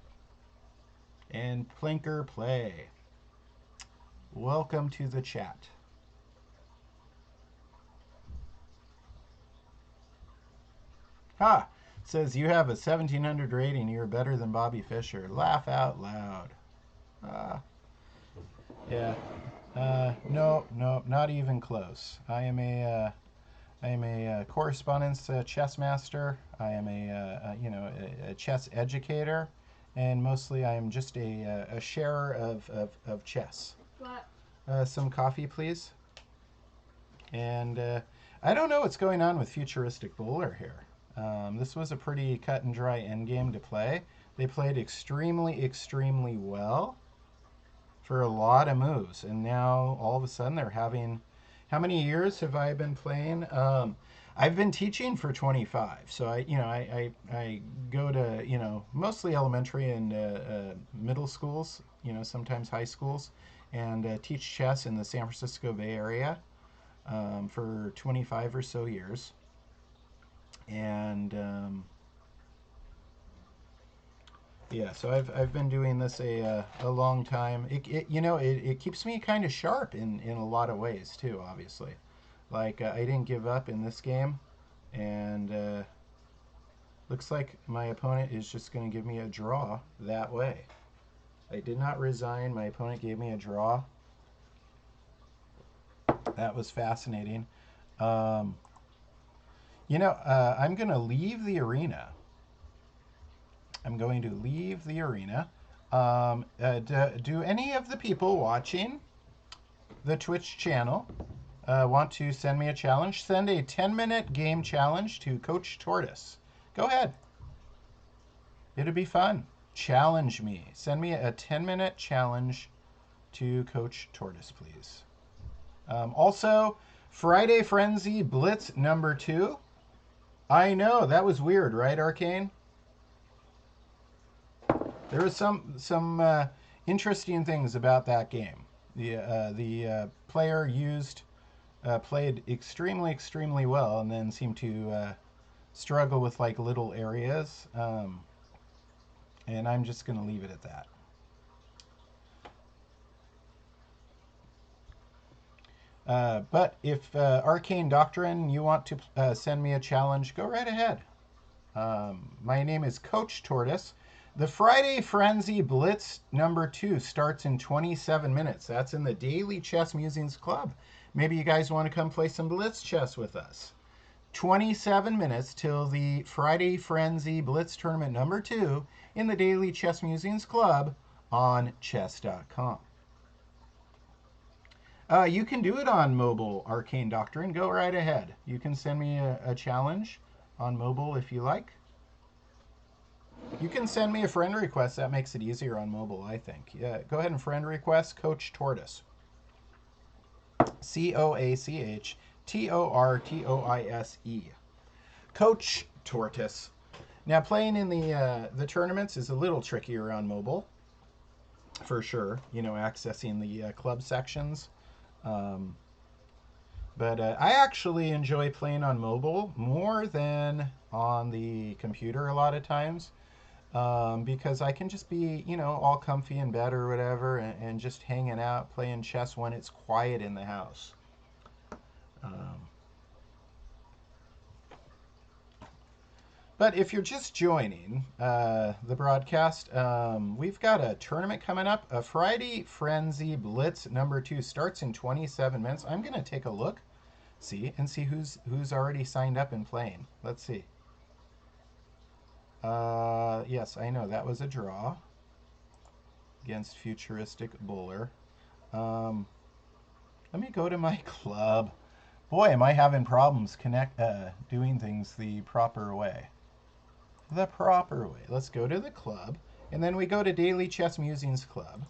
And Plinker Play, welcome to the chat. Ha! Says you have a 1700 rating. You're better than Bobby Fischer. Laugh out loud. Ah, yeah. No, not even close. I am a correspondence chess master. I am a chess educator, and mostly I am just a sharer of chess. What? Some coffee, please. And I don't know what's going on with Futuristic Bowler here. This was a pretty cut and dry endgame to play. They played extremely well for a lot of moves, and now all of a sudden they're having. How many years have I been playing? I've been teaching for 25, so I go to mostly elementary and middle schools, sometimes high schools, and teach chess in the San Francisco Bay Area for 25 or so years. And yeah, so I've been doing this a long time. It keeps me kind of sharp in a lot of ways too. Obviously, like I didn't give up in this game, and Looks like my opponent is just going to give me a draw that way. I did not resign. My opponent gave me a draw. That was fascinating. Um, I'm going to leave the arena. I'm going to leave the arena. Do any of the people watching the Twitch channel want to send me a challenge? Send a 10-minute game challenge to Coach Tortoise. Go ahead. It'll be fun. Challenge me. Send me a 10-minute challenge to Coach Tortoise, please. Also, Friday Frenzy Blitz number 2. I know, that was weird, right, Arcane? There was some interesting things about that game. The player played extremely well, and then seemed to struggle with like little areas. And I'm just going to leave it at that. But if Arcane Doctrine, you want to send me a challenge, go right ahead. My name is Coach Tortoise. The Friday Frenzy Blitz number 2 starts in 27 minutes. That's in the Daily Chess Musings Club. Maybe you guys want to come play some Blitz chess with us. 27 minutes till the Friday Frenzy Blitz tournament number 2 in the Daily Chess Musings Club on chess.com. You can do it on mobile, Arcane Doctrine. Go right ahead. You can send me a challenge on mobile if you like. You can send me a friend request. That makes it easier on mobile, I think. Yeah, go ahead and friend request Coach Tortoise. COACHTORTOISE. Coach Tortoise. Now, playing in the tournaments is a little trickier on mobile, for sure. Accessing the club sections. But I actually enjoy playing on mobile more than on the computer a lot of times. Because I can just be, all comfy in bed or whatever, and just hanging out, playing chess when it's quiet in the house. But if you're just joining the broadcast, we've got a tournament coming up. A Friday Frenzy Blitz number 2 starts in 27 minutes. I'm going to take a look, see who's already signed up and playing. Let's see. Yes, I know that was a draw against Futuristic Bowler. Let me go to my club. Boy, am I having problems doing things the proper way. The proper way. Let's go to the club, and then we go to Daily Chess Musings Club.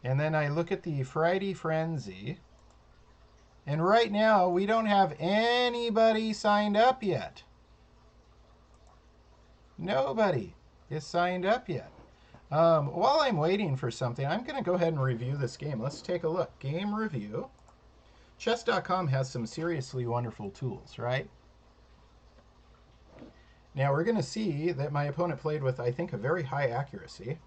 And then I look at the Friday Frenzy. And right now, we don't have anybody signed up yet. Nobody is signed up yet. While I'm waiting for something, I'm going to go ahead and review this game. Let's take a look. Game review. Chess.com has some seriously wonderful tools, right? Now we're going to see that my opponent played with, I think, a very high accuracy.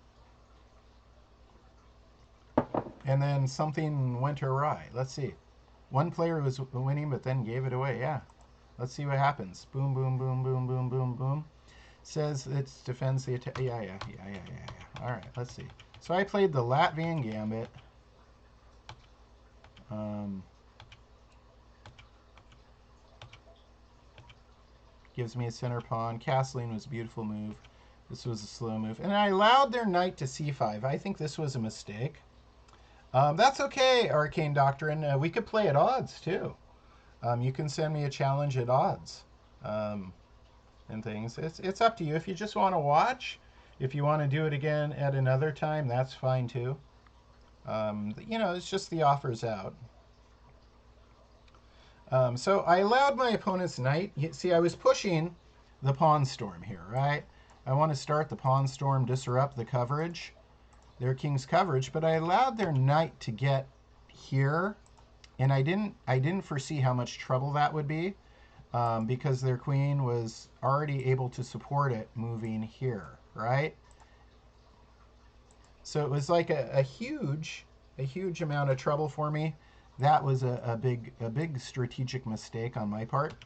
And then something went awry. Let's see. One player was winning but then gave it away. Yeah. Let's see what happens. Boom, boom, boom, boom, boom, boom, boom. Says it defends the attack. Yeah. All right, let's see. So I played the Latvian Gambit. Gives me a center pawn. Castling was a beautiful move. This was a slow move. And I allowed their knight to c5. I think this was a mistake. That's okay, Arcane Doctrine. We could play at odds, too. You can send me a challenge at odds. And things. It's up to you. If you just want to watch, if you want to do it again at another time, that's fine too. It's just the offer's out. So I allowed my opponent's knight. See, I was pushing the pawn storm here, right? I want to start the pawn storm, disrupt the coverage, their king's coverage, but I allowed their knight to get here, and I didn't foresee how much trouble that would be. Because their queen was already able to support it moving here, right? So it was like a huge amount of trouble for me. That was a big strategic mistake on my part.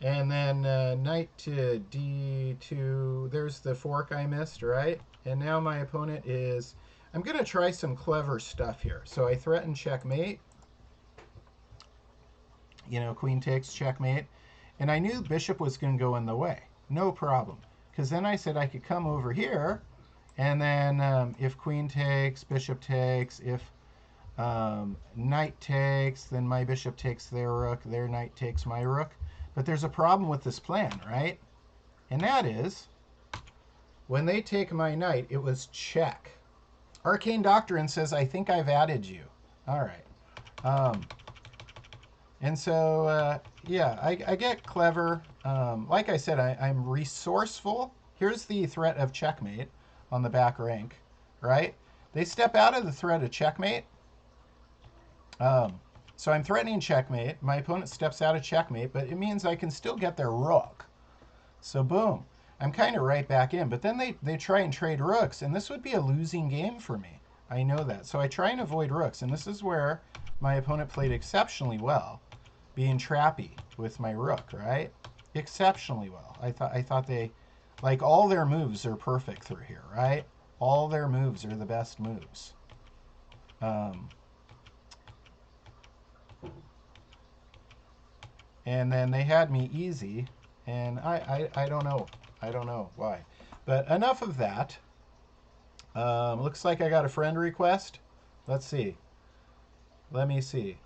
And then knight to d2. There's the fork I missed, right? And now my opponent is... I'm going to try some clever stuff here. So I threaten checkmate. You know, queen takes checkmate. And I knew bishop was going to go in the way. No problem. Because then I said I could come over here. And then if queen takes, bishop takes. If knight takes, then my bishop takes their rook. Their knight takes my rook. But there's a problem with this plan, right? And that is, when they take my knight, it was check. Arcane Doctrine says, I think I've added you. All right. And so, yeah, I get clever. Like I said, I'm resourceful. Here's the threat of checkmate on the back rank, right? They step out of the threat of checkmate. So I'm threatening checkmate. My opponent steps out of checkmate, but it means I can still get their rook. So boom, I'm kind of right back in. But then they try and trade rooks, and this would be a losing game for me. I know that. So I try and avoid rooks, and this is where my opponent played exceptionally well, being trappy with my rook, right? Exceptionally well. I thought they, like, all their moves are perfect through here, right? All their moves are the best moves. And then they had me easy, and I don't know. I don't know why. But enough of that. Looks like I got a friend request. Let's see. Let me see.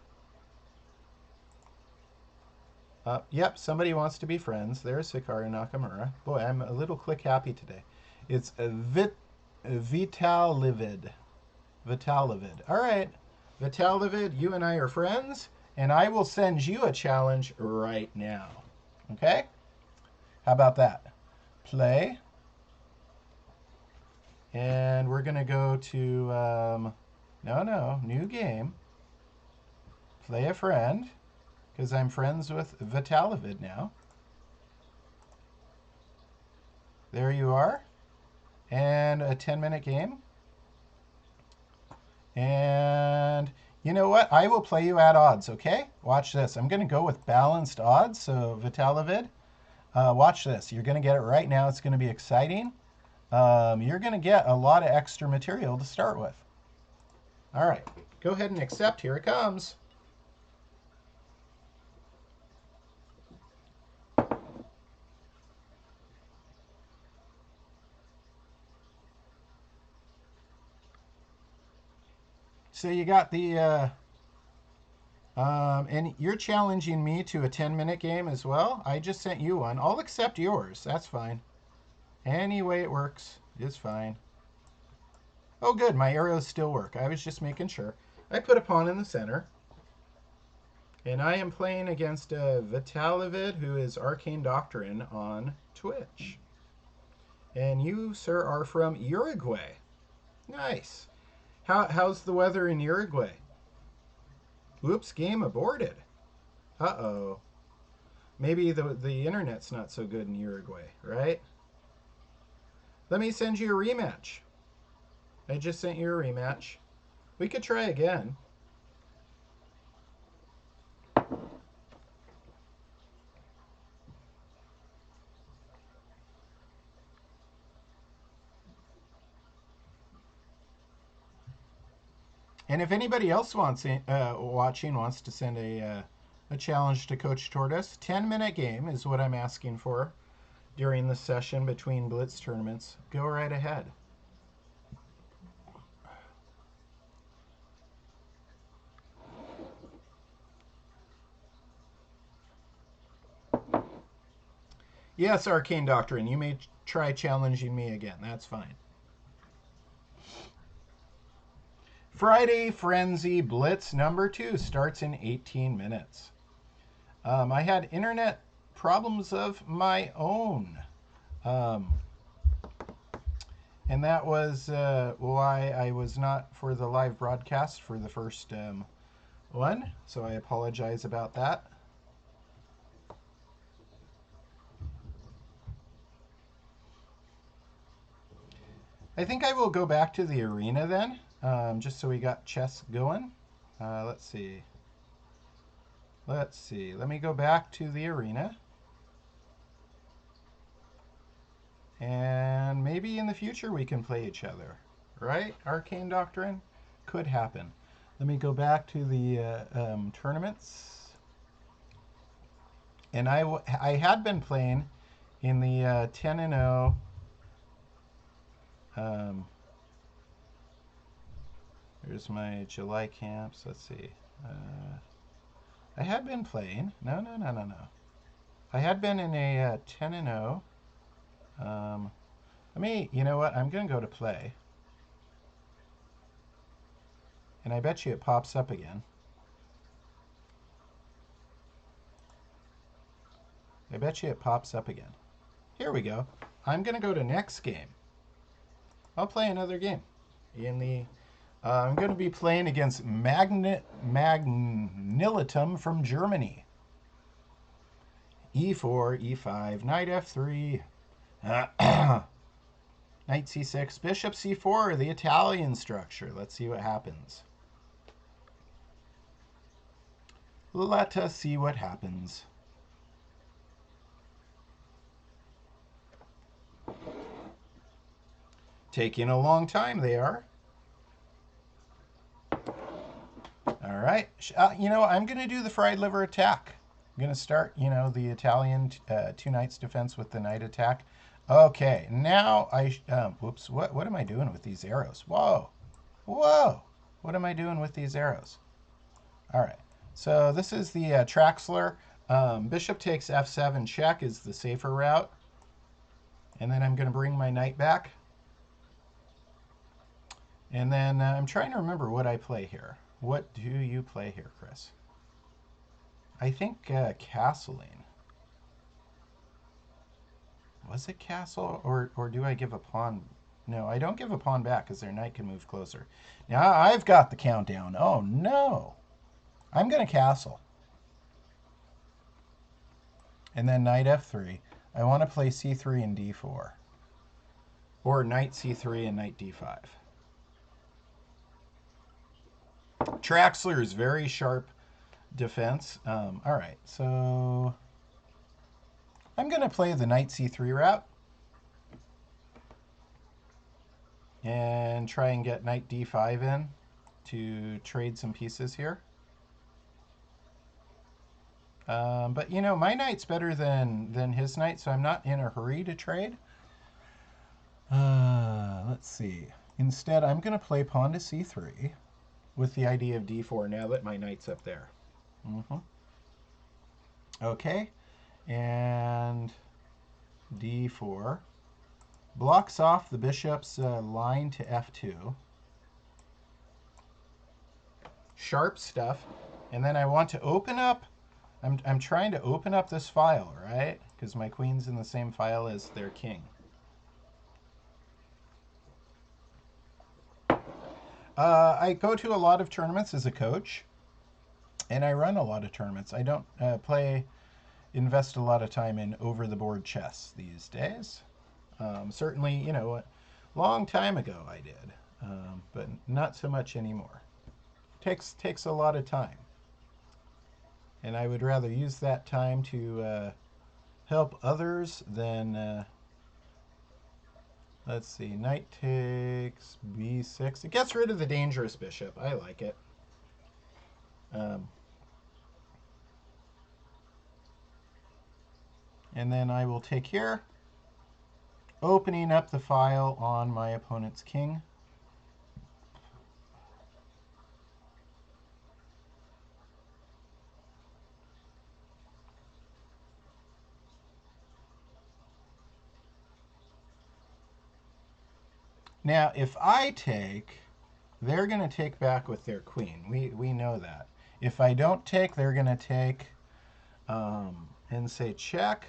Yep, somebody wants to be friends. There's Hikaru Nakamura. Boy, I'm a little click happy today. It's Vitalivid. Vitalivid. All right. Vitalivid, you and I are friends, and I will send you a challenge right now. Okay? How about that? Play. And we're going to go to, new game. Play a friend, because I'm friends with Vitalivid now. There you are. And a 10-minute game. And you know what? I will play you at odds, okay? Watch this. I'm going to go with balanced odds. So, Vitalivid, watch this. You're going to get it right now. It's going to be exciting. You're going to get a lot of extra material to start with. All right. Go ahead and accept. Here it comes. So you got the... and you're challenging me to a 10-minute game as well? I just sent you one. I'll accept yours. That's fine. Any way it works is fine. Oh, good. My arrows still work. I was just making sure. I put a pawn in the center. And I am playing against Vitalivid, who is Arcane Doctrine on Twitch. And you, sir, are from Uruguay. Nice. How's the weather in Uruguay? Oops, game aborted. Uh-oh. Maybe the internet's not so good in Uruguay, right? Let me send you a rematch. I just sent you a rematch. We could try again. And if anybody else watching wants to send a challenge to Coach Tortoise, 10-minute game is what I'm asking for during the session between Blitz tournaments. Go right ahead. Yes, Arcane Doctrine, you may try challenging me again. That's fine. Friday Frenzy Blitz number 2 starts in 18 minutes. I had internet problems of my own. And that was why I was not for the live broadcast for the first one. So I apologize about that. I think I will go back to the arena then, just so we got chess going. Let's see. Let me go back to the arena. And maybe in the future we can play each other. Right? Arcane Doctrine? Could happen. Let me go back to the tournaments. And I had been playing in the 10 and 0. Here's my July camps. Let's see. I had been playing. No. I had been in a 10 and 0. You know what? I'm going to go to play. And I bet you it pops up again. I bet you it pops up again. Here we go. I'm going to go to next game. I'll play another game. I'm going to be playing against Magnilitum from Germany. E4, E5, Knight F3, Knight C6, Bishop C4, the Italian structure. Let's see what happens. Let us see what happens. Taking a long time, they are. All right. I'm going to do the fried liver attack. I'm going to start, the Italian two knights defense with the knight attack. Okay, now whoops, what am I doing with these arrows? Whoa, what am I doing with these arrows? All right, so this is the Traxler. Bishop takes F7 check is the safer route. And then I'm going to bring my knight back. And then I'm trying to remember what I play here. What do you play here, Chris? I think castling. Was it castle or do I give a pawn? No, I don't give a pawn back because their knight can move closer. Now I've got the countdown. Oh no. I'm going to castle. And then knight F3. I want to play C3 and D4. Or knight C3 and knight D5. Traxler is very sharp defense. All right, so I'm going to play the knight C3 route and try and get knight D5 in to trade some pieces here. But my knight's better than his knight, so I'm not in a hurry to trade. Let's see. Instead, I'm going to play pawn to C3 with the idea of D4 now that my knight's up there. Okay, and D4 blocks off the bishop's line to F2. Sharp stuff. And then I want to open up. I'm trying to open up this file, right? Because my queen's in the same file as their king. I go to a lot of tournaments as a coach, and I run a lot of tournaments. I don't invest a lot of time in over-the-board chess these days. Certainly, a long time ago I did, but not so much anymore. Takes a lot of time, and I would rather use that time to help others than. Let's see, knight takes b6. It gets rid of the dangerous bishop. I like it. And then I will take here, opening up the file on my opponent's king. Now, if I take, they're going to take back with their queen. We know that. If I don't take, they're going to take and say check.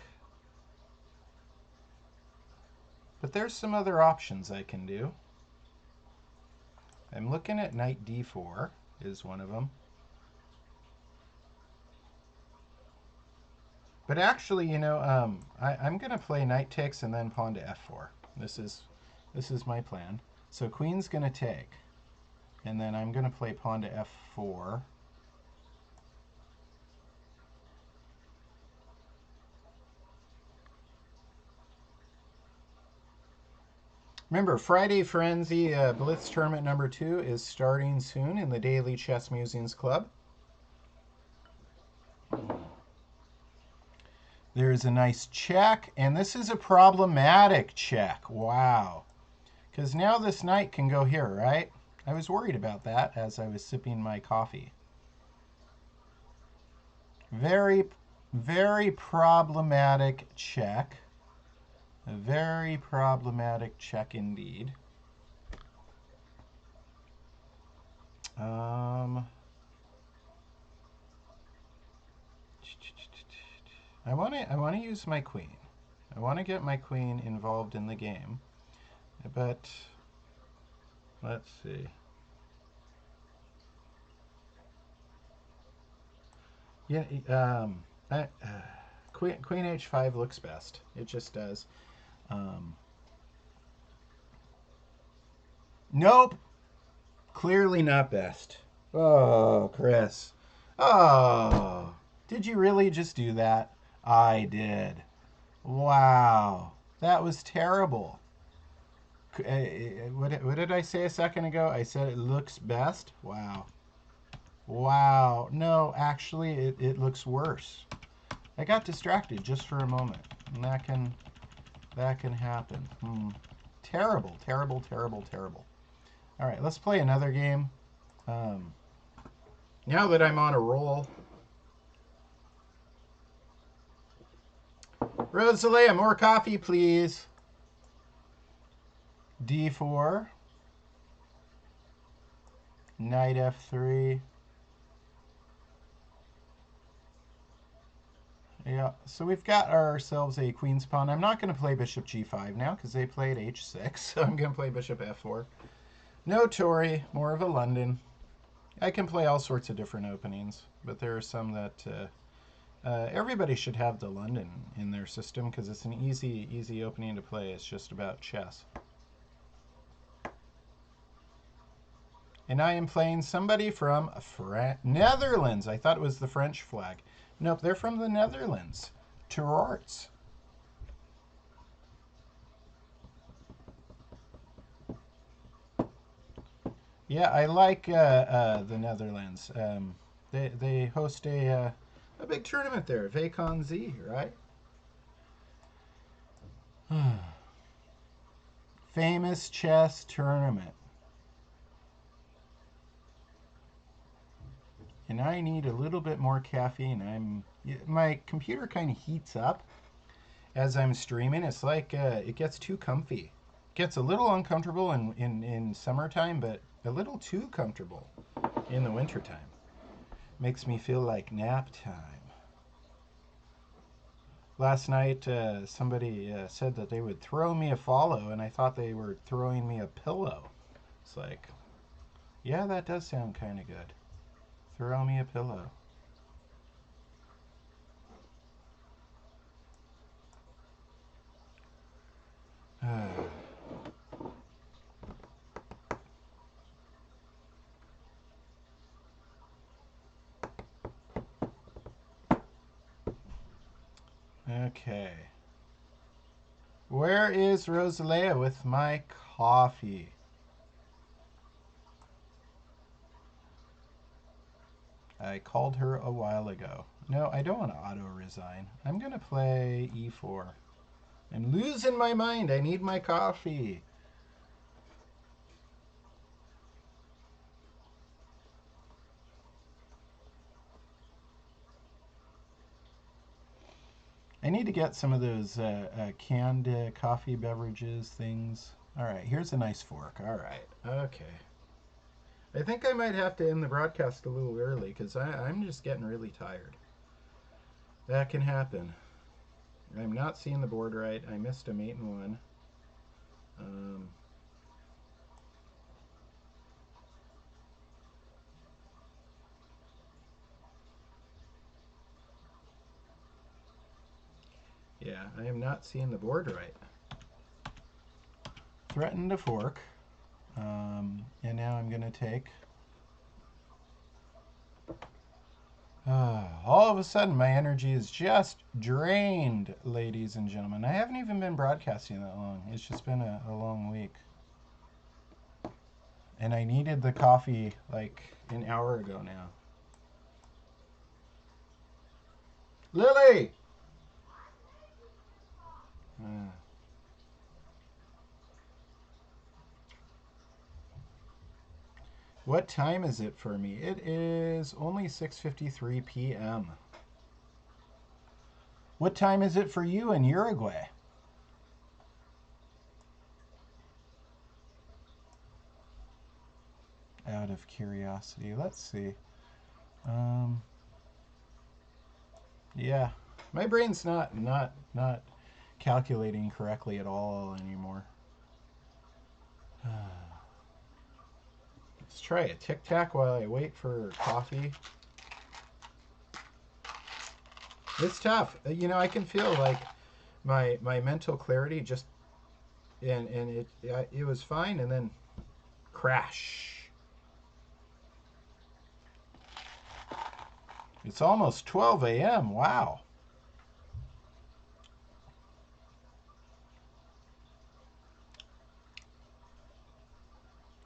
But there's some other options I can do. I'm looking at knight d4 is one of them. But actually, I'm going to play knight takes and then pawn to f4. This is my plan. So queen's going to take. And then I'm going to play pawn to f4. Remember, Friday Frenzy Blitz Tournament number 2 is starting soon in the Daily Chess Musings Club. There's a nice check, and this is a problematic check. Wow. Because now this knight can go here, right? I was worried about that as I was sipping my coffee. Very, very problematic check. A very problematic check indeed. I want to use my queen. I want to get my queen involved in the game, but let's see. Yeah, queen h5 looks best. It just does. Nope, clearly not best. Oh, Chris. Oh, did you really just do that? I did. Wow, that was terrible. What did I say a second ago? I said it looks best. Wow. Wow. No, actually, it looks worse. I got distracted just for a moment, and that can happen. Terrible, terrible, terrible, terrible. All right, let's play another game. Now that I'm on a roll, Rosalia, more coffee, please. D4, knight f3. Yeah, so we've got ourselves a queen's pawn. I'm not going to play bishop g5 now because they played h6, so I'm going to play bishop f4. No Tory, more of a London. I can play all sorts of different openings, but there are some that everybody should have the London in their system because it's an easy opening to play. It's just about chess. And I am playing somebody from Netherlands. I thought it was the French flag. Nope, they're from the Netherlands. Terrorts. Yeah, I like the Netherlands. They host a big tournament there, Vacon Z, right? Famous chess tournament. And I need a little bit more caffeine. My computer kind of heats up as I'm streaming. It's like it gets too comfy. It gets a little uncomfortable in summertime, but a little too comfortable in the wintertime. Makes me feel like nap time. Last night, somebody said that they would throw me a follow, and I thought they were throwing me a pillow. It's like, yeah, that does sound kind of good. Throw me a pillow. Okay. Where is Rosalia with my coffee? I called her a while ago. No, I don't want to auto-resign. I'm going to play e4. I'm losing my mind. I need my coffee. I need to get some of those canned coffee beverages things. All right, here's a nice fork. All right, okay. I think I might have to end the broadcast a little early because I'm just getting really tired. That can happen. I'm not seeing the board right. I missed a mate and one. Yeah, I am not seeing the board right. Threatened to fork. And now I'm going to take All of a sudden, my energy is just drained, ladies and gentlemen. I haven't even been broadcasting that long. It's just been a long week. And I needed the coffee like an hour ago now. Lily! Uh, what time is it for me? It is only 6:53 p.m. What time is it for you in Uruguay? Out of curiosity, let's see. Um, yeah, my brain's not calculating correctly at all anymore. Let's try a tic tac while I wait for coffee. It's tough. You know, I can feel like my mental clarity just and it was fine and then crash. It's almost 12 a.m. Wow.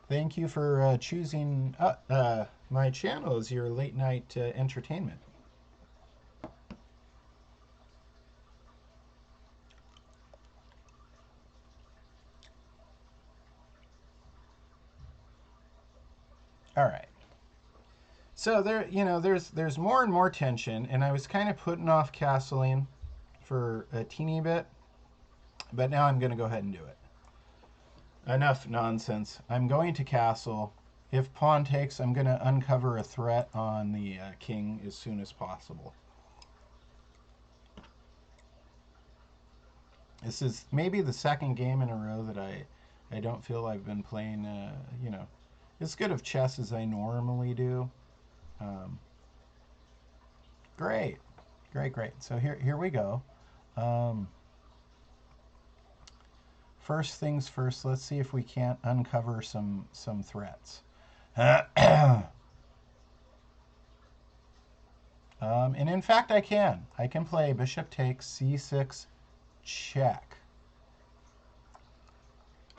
Thank you for choosing my channel as your late night entertainment. All right. So there, you know, there's more and more tension, and I was kind of putting off castling for a teeny bit, but now I'm going to go ahead and do it. Enough nonsense. I'm going to castle. If pawn takes, I'm going to uncover a threat on the king as soon as possible. This is maybe the second game in a row that I don't feel I've been playing, you know, as good of chess as I normally do. Um, great, great. So here we go. Um, first things first. Let's see if we can't uncover some threats. And in fact, I can. I can play bishop takes c6 check.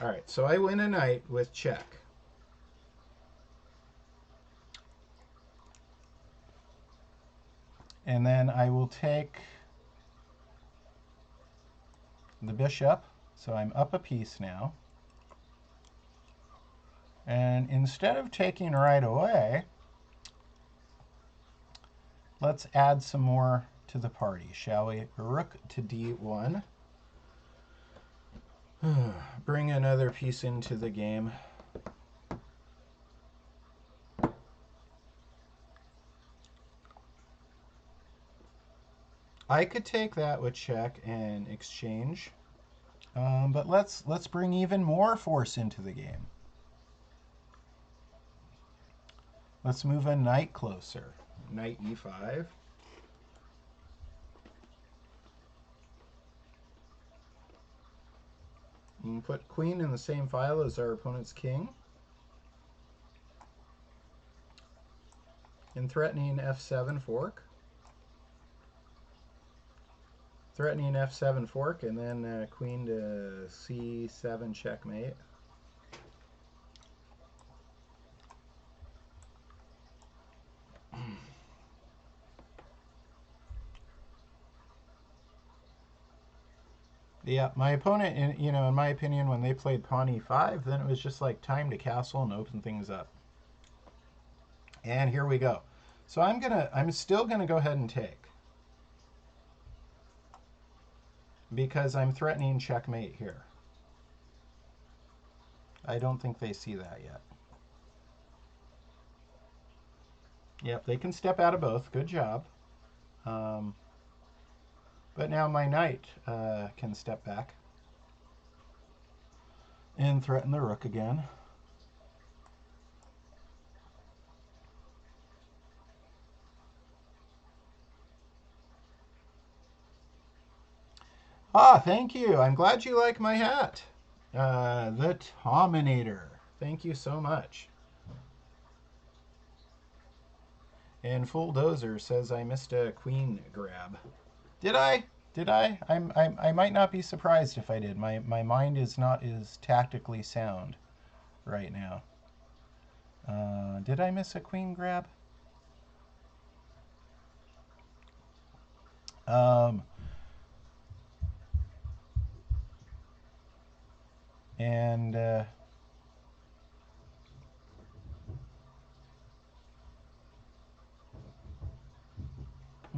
All right, so I win a knight with check. And then I will take the bishop. So I'm up a piece now. And instead of taking right away, let's add some more to the party, shall we? Rook to d1. Bring another piece into the game. I could take that with check and exchange, but let's bring even more force into the game. Let's move a knight closer. Knight e5. You can put queen in the same file as our opponent's king. And threatening f7 fork. Threatening f7 fork, and then queen to c7 checkmate. Yeah, my opponent, you know, in my opinion, when they played pawn e5, then it was just like time to castle and open things up. And here we go. So I'm still gonna go ahead and take, because I'm threatening checkmate here. I don't think they see that yet. Yep, they can step out of both. Good job. But now my knight can step back and threaten the rook again. Ah, thank you. I'm glad you like my hat. The Tominator. Thank you so much. And Full Dozer says I missed a queen grab. Did I? Did I? I might not be surprised if I did. My mind is not as tactically sound right now. Did I miss a queen grab? Um, and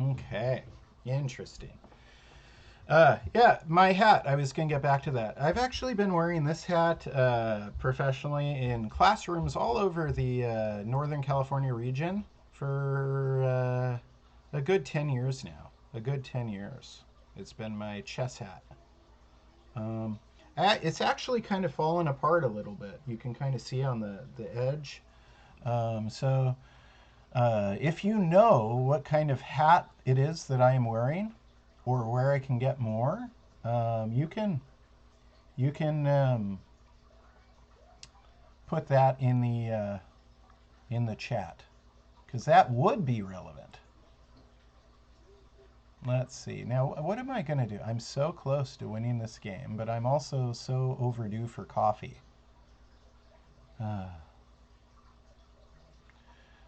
okay, interesting. Yeah, my hat. I was going to get back to that. I've actually been wearing this hat professionally in classrooms all over the Northern California region for a good 10 years now. A good 10 years. It's been my chess hat. Um, it's actually kind of fallen apart a little bit. You can kind of see on the edge. So if you know what kind of hat it is that I am wearing, or where I can get more, you can put that in the chat because that would be relevant. Let's see. Now, what am I going to do? I'm so close to winning this game, but I'm also so overdue for coffee.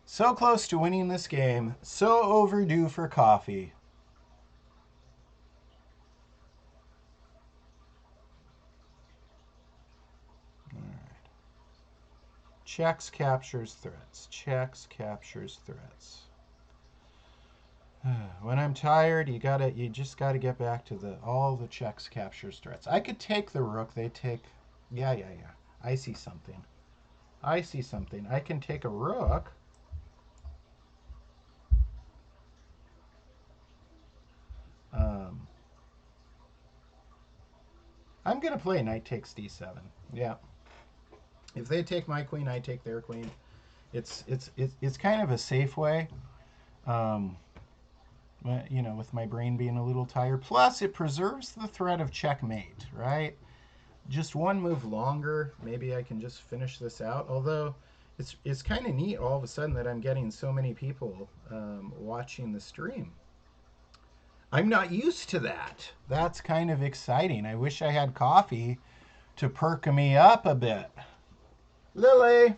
So close to winning this game, so overdue for coffee. All right. Checks, captures, threats. Checks, captures, threats. When I'm tired, you just gotta get back to all the checks, captures, threats. I could take the rook. They take, yeah. I see something. I see something. I can take a rook. Um, I'm gonna play knight takes d7. Yeah. If they take my queen, I take their queen. It's kind of a safe way. Um, with my brain being a little tired. Plus, it preserves the threat of checkmate, right? Just one move longer, maybe I can just finish this out. Although it's kind of neat all of a sudden that I'm getting so many people watching the stream. I'm not used to that. That's kind of exciting. I wish I had coffee to perk me up a bit. Lily,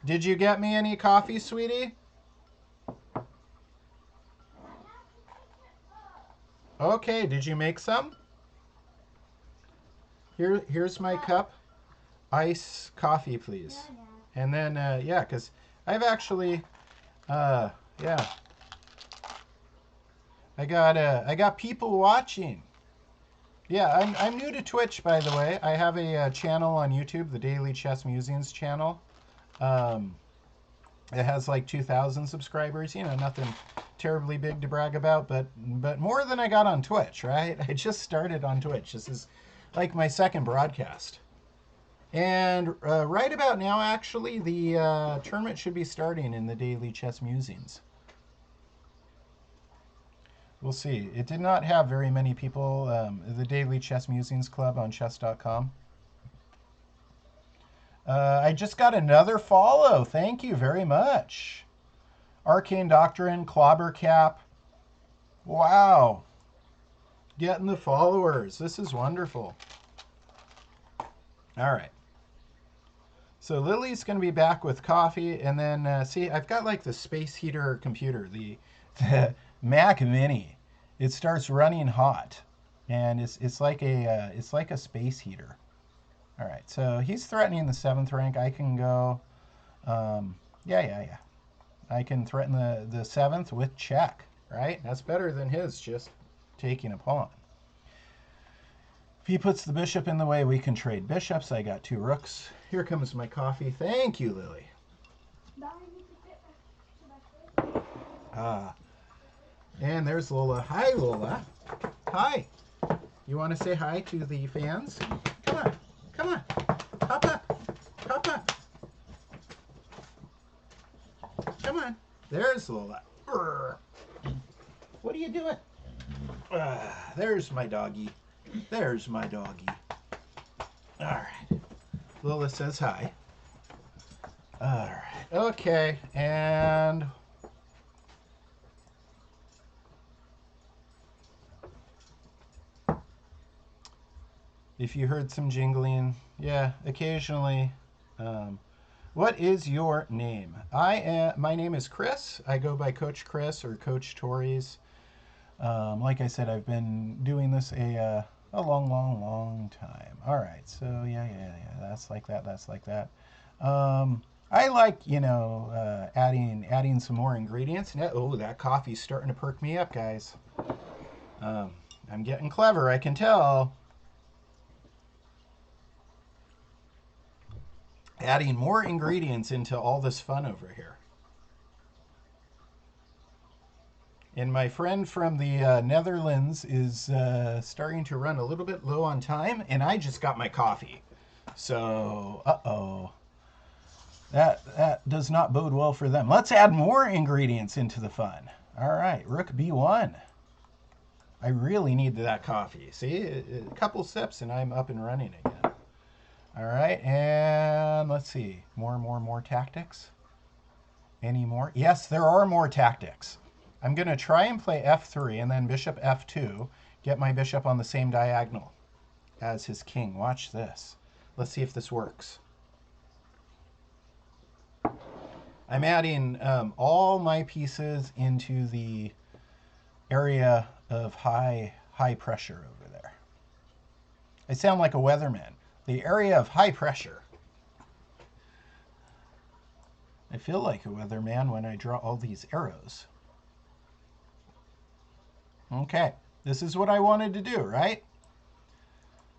did you get me any coffee, sweetie? Okay, did you make some? Here's my cup. Ice coffee, please. And then, yeah, because I've actually, yeah, I got people watching. Yeah, I'm new to Twitch, by the way. I have a channel on YouTube, the Daily Chess Musings channel. Um, it has like 2,000 subscribers. Nothing terribly big to brag about, but more than I got on Twitch, right? I just started on Twitch. This is like my second broadcast. And right about now, actually, the tournament should be starting in the Daily Chess Musings. We'll see. It did not have very many people, the Daily Chess Musings Club on chess.com. I just got another follow. Thank you very much. Arcane Doctrine, Clobbercap. Wow. Getting the followers. This is wonderful. All right. So Lily's going to be back with coffee, and then see, I've got like the space heater computer, the Mac Mini. It starts running hot, and it's like a space heater. All right, so he's threatening the 7th rank. I can go, yeah. I can threaten the 7th with check, right? That's better than his just taking a pawn. If he puts the bishop in the way, we can trade bishops. I got 2 rooks. Here comes my coffee. Thank you, Lily. And there's Lola. Hi, Lola. Hi. You want to say hi to the fans? Come on. Come on. Hop up. Hop up. Come on. There's Lola. What are you doing? There's my doggy. There's my doggy. All right. Lola says hi. All right. Okay. And if you heard some jingling, yeah, occasionally. Um, what is your name? My name is Chris. I go by Coach Chris or Coach Torres. Like I said, I've been doing this a long, long, long time. All right. So yeah. That's like that. That's like that. I like adding some more ingredients. Oh, that coffee's starting to perk me up, guys. Um, I'm getting clever. I can tell. Adding more ingredients into all this fun over here. And my friend from the Netherlands is starting to run a little bit low on time, and I just got my coffee. So, uh-oh. That does not bode well for them. Let's add more ingredients into the fun. All right, Rook B1. I really need that coffee. See, a couple sips and I'm up and running again. All right, and let's see. More tactics. Any more? Yes, there are more tactics. I'm going to try and play f3 and then bishop f2, get my bishop on the same diagonal as his king. Watch this. Let's see if this works. I'm adding all my pieces into the area of high pressure over there. I sound like a weatherman. The area of high pressure. I feel like a weatherman when I draw all these arrows. Okay, this is what I wanted to do, right?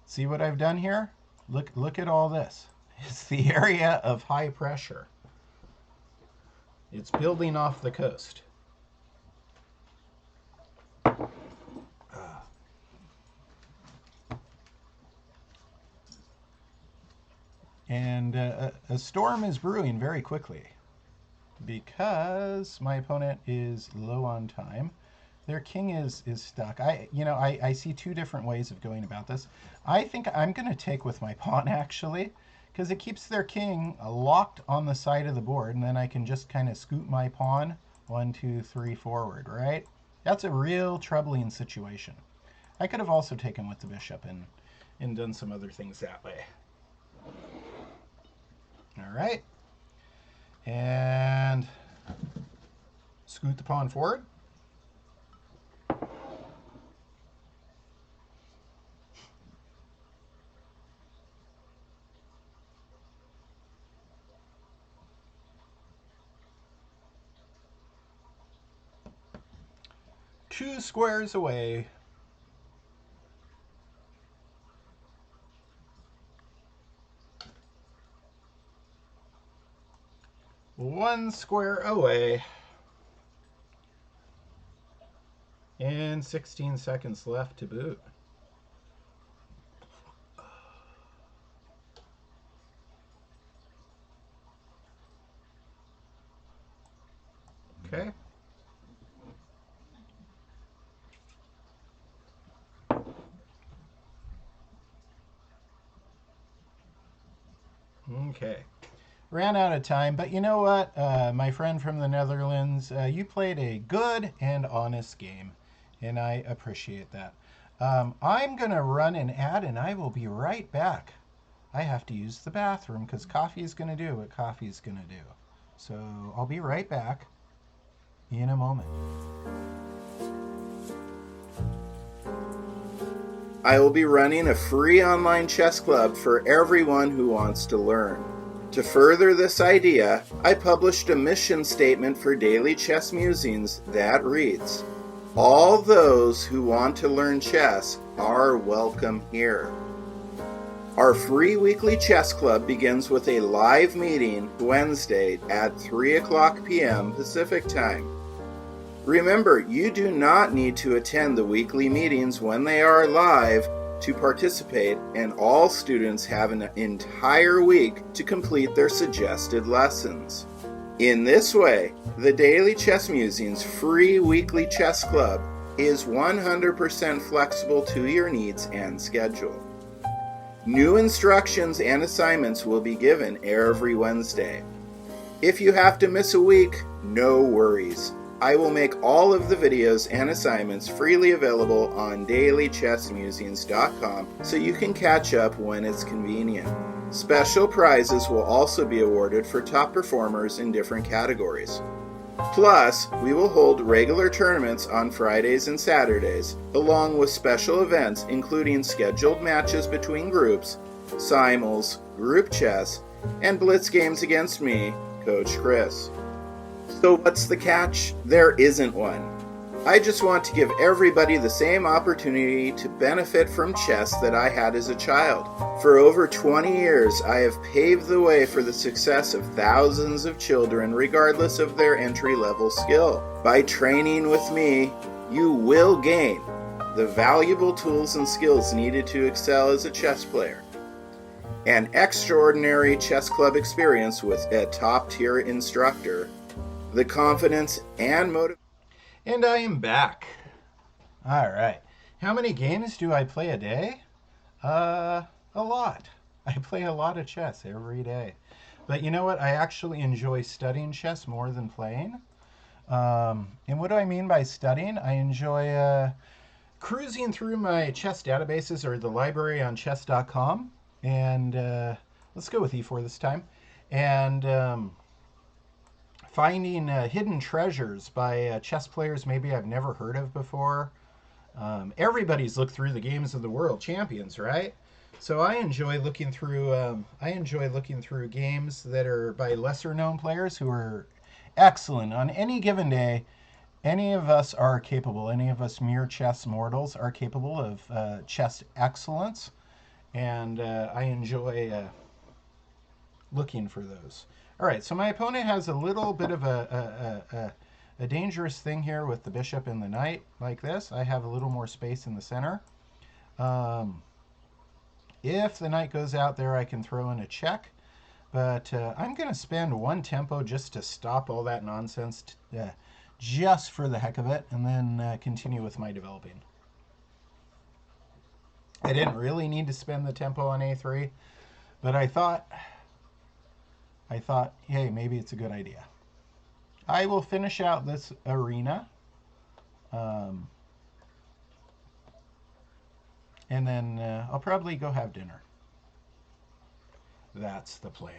See what I've done here? Look at all this. It's the area of high pressure. It's building off the coast. And a storm is brewing very quickly because my opponent is low on time. Their king is stuck. I see two different ways of going about this. I think I'm going to take with my pawn actually, because it keeps their king locked on the side of the board, and then I can just kind of scoot my pawn 1, 2, 3 forward, right? That's a real troubling situation. I could have also taken with the bishop and done some other things that way. All right. And scoot the pawn forward. Two squares away. One square away. And 16 seconds left to boot. Okay. Okay. Ran out of time, but you know what? My friend from the Netherlands, you played a good and honest game, and I appreciate that. I'm going to run an ad, and I will be right back. I have to use the bathroom because coffee is going to do what coffee is going to do. So I'll be right back in a moment. I will be running a free online chess club for everyone who wants to learn. To further this idea, I published a mission statement for Daily Chess Musings that reads, "All those who want to learn chess are welcome here." Our free weekly chess club begins with a live meeting Wednesday at 3 o'clock p.m. Pacific Time. Remember, you do not need to attend the weekly meetings when they are live to participate, and all students have an entire week to complete their suggested lessons. In this way, the Daily Chess Musings free weekly chess club is 100% flexible to your needs and schedule. New instructions and assignments will be given every Wednesday. If you have to miss a week, no worries. I will make all of the videos and assignments freely available on dailychessmusings.com so you can catch up when it's convenient. Special prizes will also be awarded for top performers in different categories. Plus, we will hold regular tournaments on Fridays and Saturdays, along with special events including scheduled matches between groups, simul's, group chess, and blitz games against me, Coach Chris. So what's the catch? There isn't one. I just want to give everybody the same opportunity to benefit from chess that I had as a child. For over 20 years, I have paved the way for the success of thousands of children regardless of their entry-level skill. By training with me, you will gain the valuable tools and skills needed to excel as a chess player. An extraordinary chess club experience with a top-tier instructor, the confidence and motivation. And I am back. All right. How many games do I play a day? A lot. I play a lot of chess every day. But you know what? I actually enjoy studying chess more than playing. And what do I mean by studying? I enjoy cruising through my chess databases or the library on chess.com. And let's go with e4 this time. And finding hidden treasures by chess players maybe I've never heard of before. Everybody's looked through the games of the world champions, right? So I enjoy looking through. Games that are by lesser known players who are excellent on any given day. Any of us are capable. Any of us mere chess mortals are capable of chess excellence, and I enjoy looking for those. All right, so my opponent has a little bit of a dangerous thing here with the bishop and the knight, like this. I have a little more space in the center. If the knight goes out there, I can throw in a check. But I'm going to spend one tempo just to stop all that nonsense, just for the heck of it, and then continue with my developing. I didn't really need to spend the tempo on a3, but I thought, hey, maybe it's a good idea. I will finish out this arena. And then I'll probably go have dinner. That's the plan.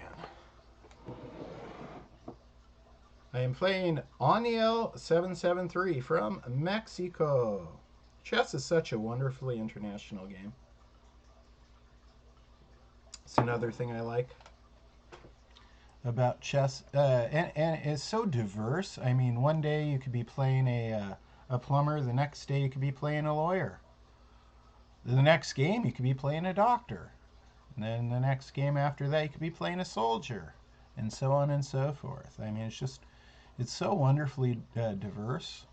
I am playing Oniel 773 from Mexico. Chess is such a wonderfully international game. It's another thing I like about chess, and it's so diverse. I mean, one day you could be playing a plumber, the next day you could be playing a lawyer. The next game you could be playing a doctor, and then the next game after that you could be playing a soldier, and so on and so forth. I mean, it's so wonderfully diverse.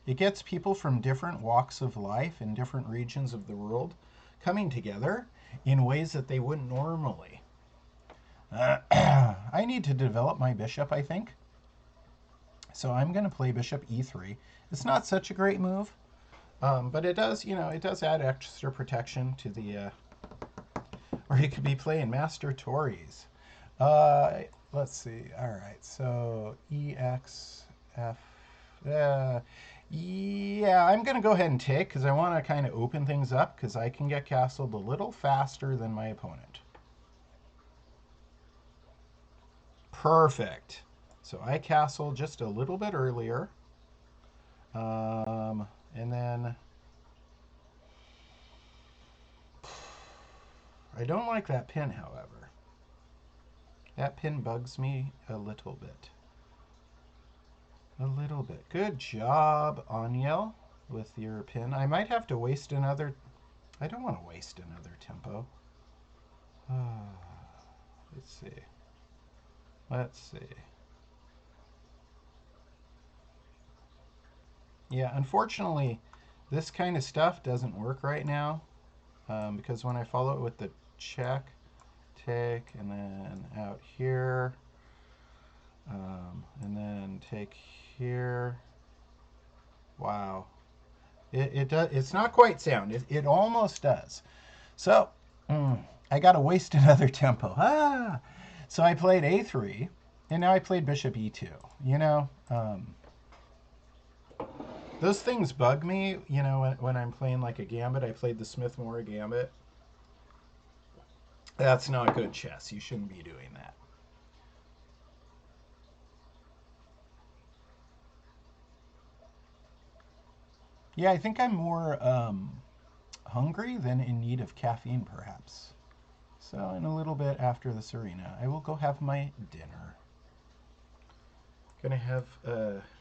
It gets people from different walks of life in different regions of the world coming together in ways that they wouldn't normally. I need to develop my bishop, I think. So I'm going to play bishop e3. It's not such a great move, but it does, it does add extra protection to the. Or you could be playing Master Tories. Let's see. All right. So EX F. Yeah, I'm going to go ahead and take because I want to kind of open things up because I can get castled a little faster than my opponent. Perfect. So I castle just a little bit earlier. And then I don't like that pin, however. That pin bugs me a little bit. A little bit. Good job, Oniel, with your pin. I might have to waste another. I don't want to waste another tempo. Let's see. Let's see. Yeah, unfortunately, this kind of stuff doesn't work right now because when I follow it with the check, take, and then out here, and then take here. Wow. It does. It's not quite sound. It almost does. So I got to waste another tempo. So I played a3, And now I played bishop e2. You know, those things bug me, you know, when I'm playing like a gambit. I played the Smith-Morra gambit. That's not good chess. You shouldn't be doing that. Yeah, I think I'm more hungry than in need of caffeine, perhaps. So, in a little bit after the Serena, I will go have my dinner. Gonna have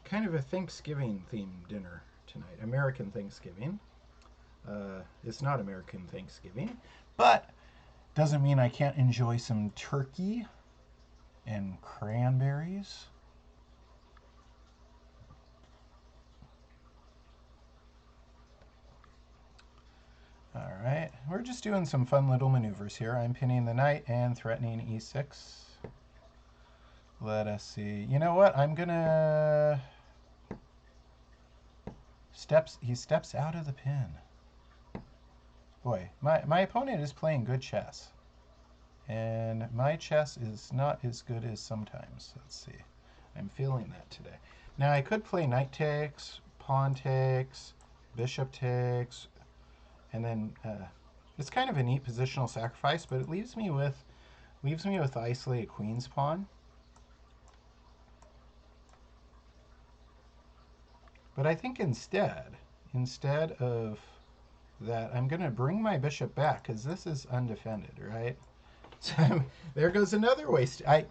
kind of a Thanksgiving themed dinner tonight. American Thanksgiving. It's not American Thanksgiving, but doesn't mean I can't enjoy some turkey and cranberries. All right, we're just doing some fun little maneuvers here. I'm pinning the knight and threatening e6. Let us see. You know what? I'm gonna he steps out of the pin. Boy, my opponent is playing good chess. And my chess is not as good as sometimes. Let's see. I'm feeling that today. Now I could play knight takes, pawn takes, bishop takes, and then it's kind of a neat positional sacrifice, but it leaves me with the isolated queen's pawn. But I think instead of that, I'm going to bring my bishop back because this is undefended, right? So there goes another waste. I've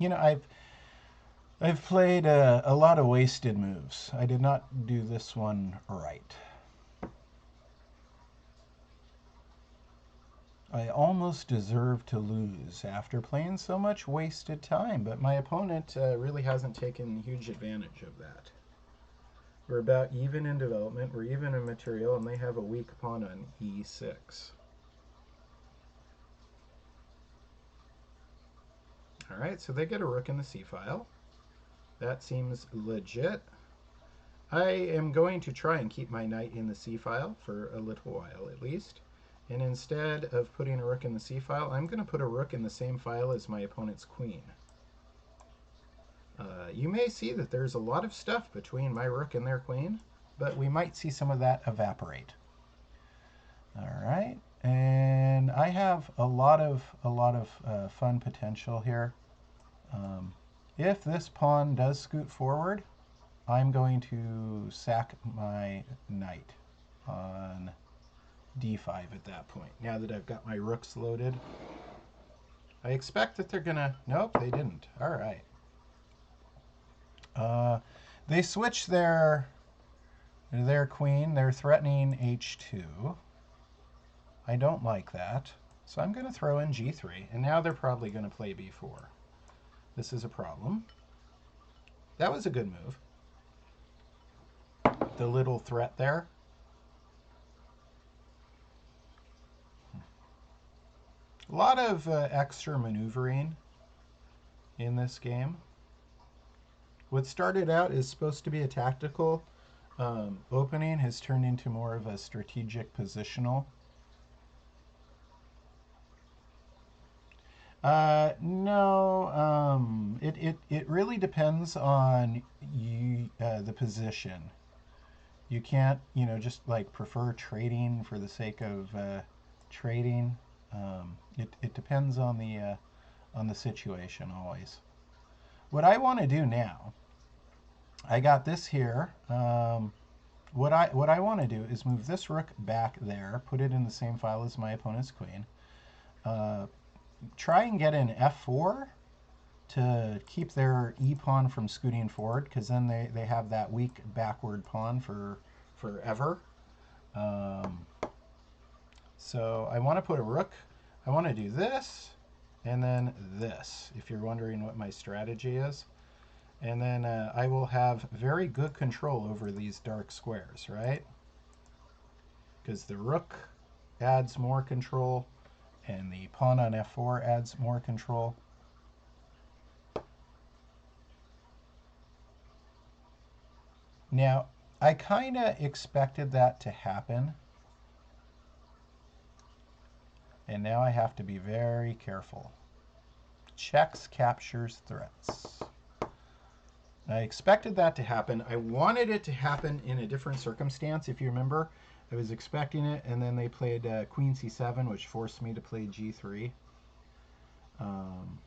played a lot of wasted moves. I did not do this one right. I almost deserve to lose after playing so much wasted time, but my opponent really hasn't taken huge advantage of that. We're about even in development, we're even in material, and they have a weak pawn on e6. Alright, so they get a rook in the c-file. That seems legit. I am going to try and keep my knight in the c-file for a little while at least. And instead of putting a rook in the c-file, I'm going to put a rook in the same file as my opponent's queen. You may see that there's a lot of stuff between my rook and their queen, but we might see some of that evaporate. All right, and I have a lot of fun potential here. If this pawn does scoot forward, I'm going to sack my knight on d5 at that point. Now that I've got my rooks loaded, I expect that they're gonna. Nope, they didn't. All right. They switch their queen. They're threatening h2. I don't like that. So I'm going to throw in g3. And now they're probably going to play b4. This is a problem. That was a good move. The little threat there. A lot of extra maneuvering in this game. What started out as supposed to be a tactical opening has turned into more of a strategic positional. No, it really depends on the position. You can't, just like prefer trading for the sake of trading. It depends on the situation always. What I want to do now, I got this here. What I want to do is move this rook back there, put it in the same file as my opponent's queen. Try and get an f4 to keep their e pawn from scooting forward, because then they have that weak backward pawn for forever. So I want to put a rook. I want to do this and then this, if you're wondering what my strategy is. And then I will have very good control over these dark squares, right? Because the rook adds more control and the pawn on f4 adds more control. Now, I kind of expected that to happen. And now I have to be very careful. Checks captures threats. I expected that to happen. I wanted it to happen in a different circumstance. If you remember, I was expecting it, and then they played Queen C7, which forced me to play G3. Um,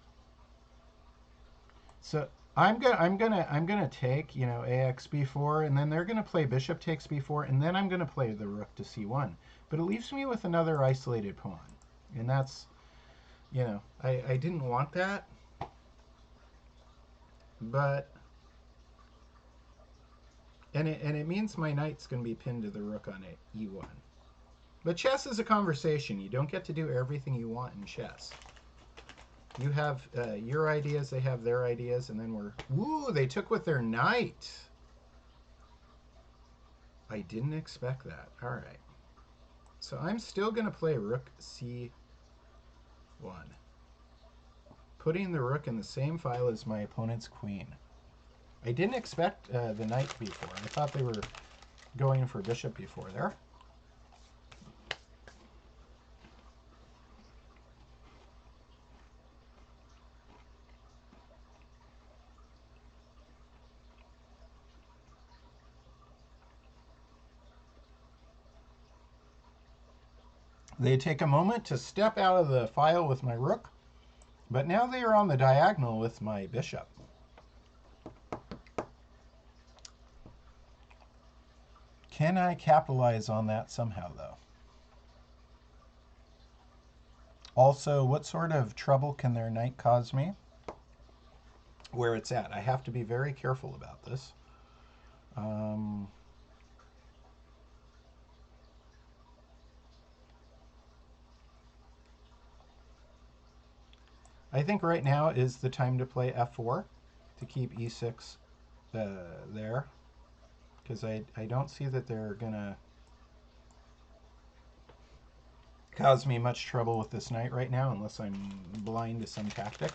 so I'm gonna take AX B4, and then they're gonna play Bishop takes B4, and then I'm gonna play the Rook to C1. But it leaves me with another isolated pawn, and that's I didn't want that, but and it means my knight's gonna be pinned to the Rook on E1. But chess is a conversation. You don't get to do everything you want in chess. You have your ideas, they have their ideas, and then they took with their knight. I didn't expect that. All right. So I'm still going to play Rook C1. Putting the Rook in the same file as my opponent's queen. I didn't expect the knight before. I thought they were going for Bishop before there. They take a moment to step out of the file with my Rook, but now they are on the diagonal with my Bishop. Can I capitalize on that somehow, though? Also, what sort of trouble can their knight cause me? Where it's at. I have to be very careful about this. I think right now is the time to play F4 to keep E6 there, because I don't see that they're going to cause me much trouble with this knight right now unless I'm blind to some tactic.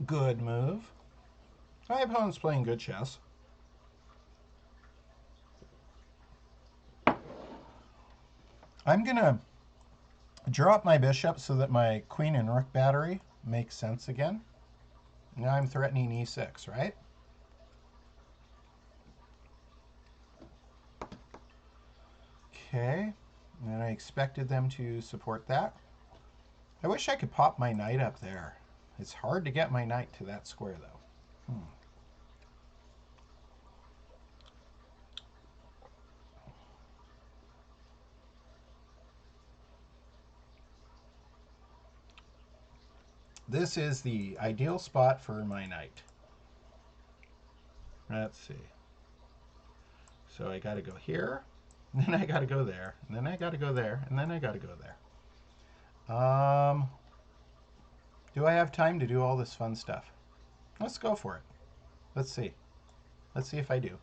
Good move. My opponent's playing good chess. I'm going to drop my bishop so that my queen and rook battery makes sense again. Now I'm threatening E6, right? Okay, and I expected them to support that. I wish I could pop my knight up there. It's hard to get my knight to that square, though. This is the ideal spot for my knight. Let's see. So I got to go here, and then I got to go there, and then I got to go there, and then I got to go there. Do I have time to do all this fun stuff? Let's go for it. Let's see. Let's see if I do.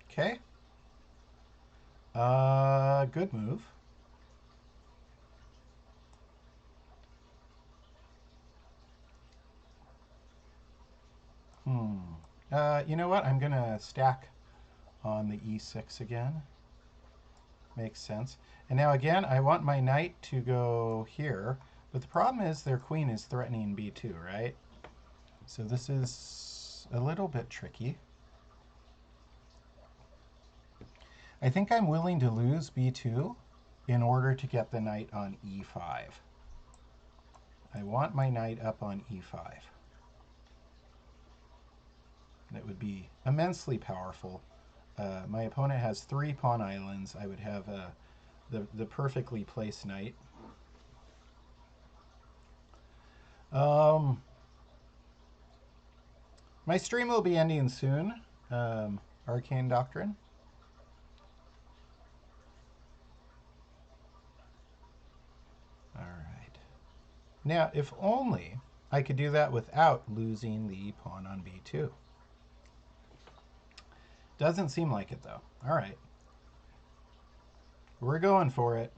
Okay. Good move. You know what? I'm going to stack on the E6 again. Makes sense. And now again, I want my knight to go here, but the problem is their queen is threatening B2, right? So this is a little bit tricky. I think I'm willing to lose B2 in order to get the knight on E5. I want my knight up on E5. That would be immensely powerful. My opponent has 3 pawn islands. I would have the perfectly placed knight. My stream will be ending soon. Arcane Doctrine. All right. Now, if only I could do that without losing the pawn on B2. Doesn't seem like it, though. All right. We're going for it.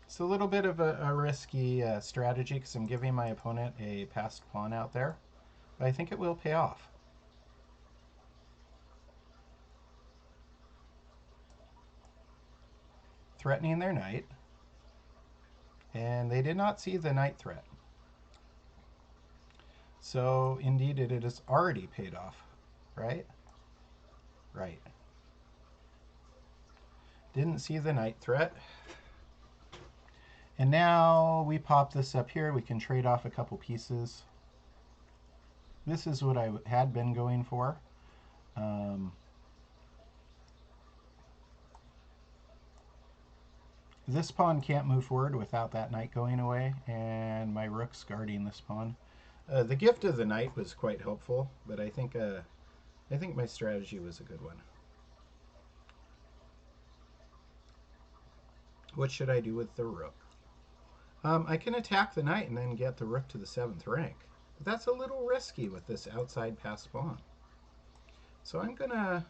It's a little bit of a risky strategy because I'm giving my opponent a passed pawn out there. But I think it will pay off. Threatening their knight. And they did not see the knight threat. So, indeed, it has already paid off, right? Right. Didn't see the knight threat. And now we pop this up here. We can trade off a couple pieces. This is what I had been going for. This pawn can't move forward without that knight going away, and my rook's guarding this pawn. The gift of the knight was quite helpful, but I think my strategy was a good one. What should I do with the rook? I can attack the knight and then get the rook to the 7th rank. But that's a little risky with this outside passed pawn. So I'm going to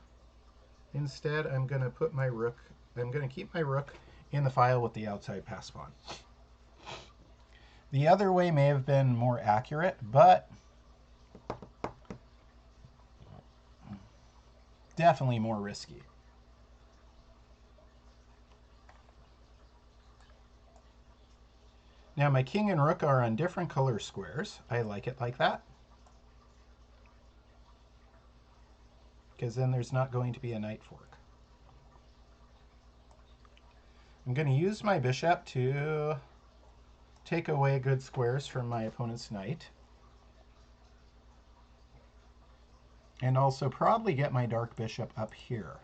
put my rook, I'm going to keep my rook in the file with the outside passed pawn. The other way may have been more accurate, but definitely more risky. Now my king and rook are on different color squares. I like it like that, because then there's not going to be a knight fork. I'm going to use my bishop to take away good squares from my opponent's knight. And also probably get my dark bishop up here.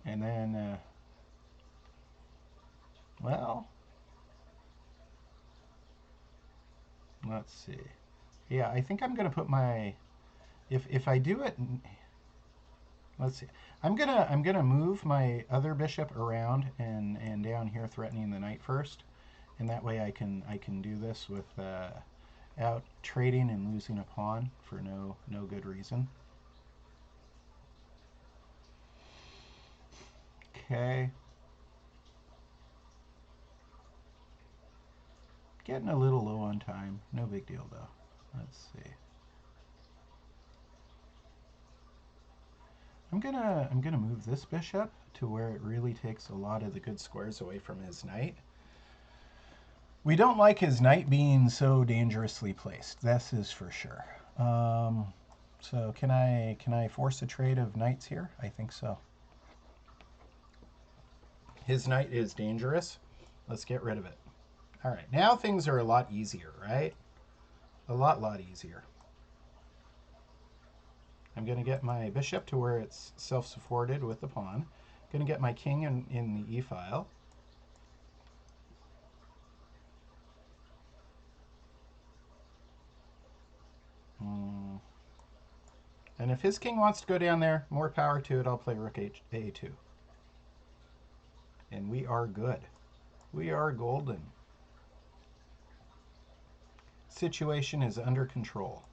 And then, well, let's see. Yeah, I think I'm going to put my, if I do it, let's see. I'm gonna move my other bishop around and down here, threatening the knight first, and that way I can do this without trading and losing a pawn for no good reason. Okay. Getting a little low on time. No big deal though. Let's see. I'm gonna move this bishop to where it really takes a lot of the good squares away from his knight. We don't like his knight being so dangerously placed. This is for sure. So can I force a trade of knights here? I think so. His knight is dangerous. Let's get rid of it. All right, now things are a lot easier, right? A lot easier. I'm going to get my bishop to where it's self-supported with the pawn. Going to get my king in the e-file. And if his king wants to go down there, more power to it. I'll play rook a2. And we are good. We are golden. Situation is under control.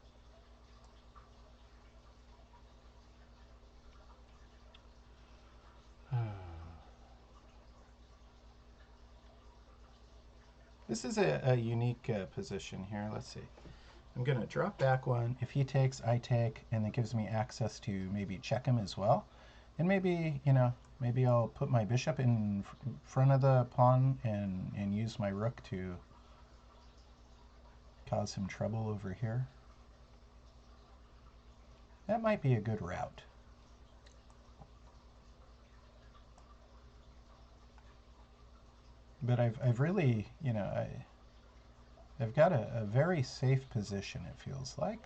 This is a unique position here. Let's see. I'm going to drop back one. If he takes, I take, and it gives me access to maybe check him as well. And maybe, maybe I'll put my bishop in front of the pawn and use my rook to cause some trouble over here. That might be a good route. But I've really, I've got a very safe position, it feels like.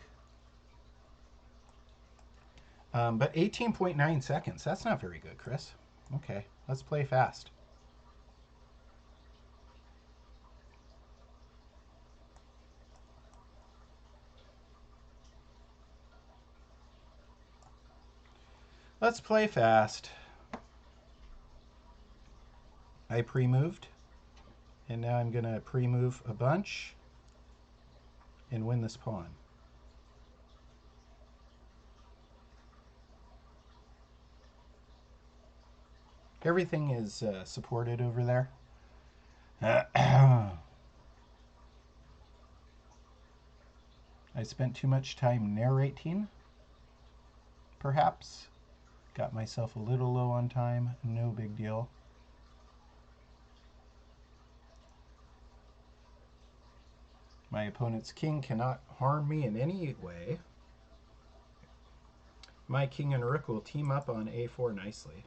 But 18.9 seconds, that's not very good, Chris. Okay, let's play fast. Let's play fast. I pre-moved, and now I'm going to pre-move a bunch and win this pawn. Everything is supported over there. I spent too much time narrating, perhaps. Got myself a little low on time. No big deal. My opponent's king cannot harm me in any way. My king and rook will team up on a4 nicely.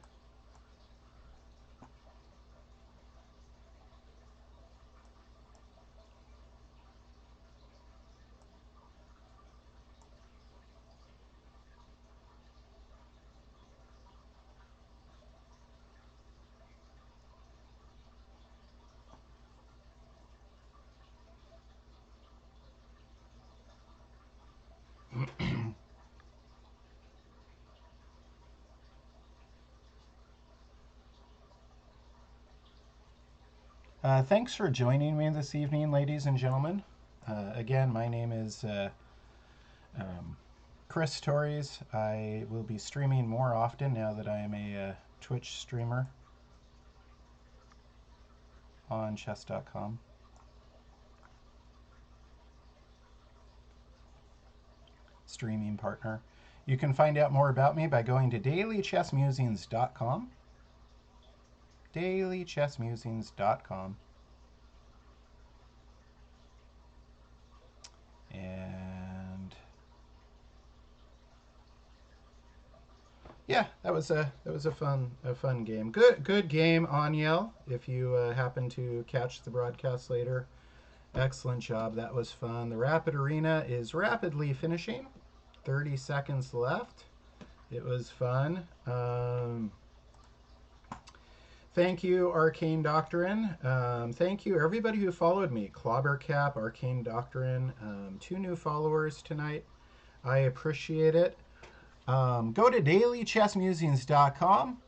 Thanks for joining me this evening, ladies and gentlemen. Again, my name is um, Chris Torres. I will be streaming more often now that I am a Twitch streamer on chess.com. Streaming partner. You can find out more about me by going to dailychessmusings.com. Dailychessmusings.com. And yeah, that was a fun game. Good game, Aniel. If you happen to catch the broadcast later, excellent job. That was fun. The Rapid Arena is rapidly finishing. 30 seconds left. It was fun. Thank you, Arcane Doctrine. Thank you, everybody who followed me. Clobbercap, Arcane Doctrine. 2 new followers tonight. I appreciate it. Go to dailychessmusings.com.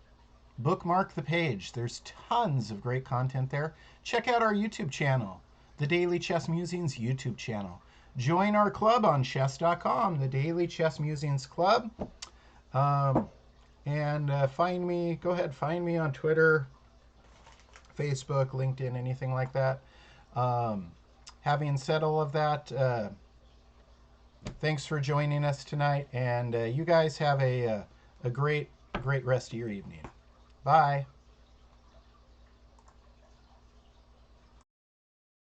Bookmark the page. There's tons of great content there. Check out our YouTube channel, the Daily Chess Musings YouTube channel. Join our club on chess.com, the Daily Chess Musings Club. And go ahead, find me on Twitter, Facebook, LinkedIn, anything like that. Having said all of that, thanks for joining us tonight, and you guys have a great rest of your evening. Bye.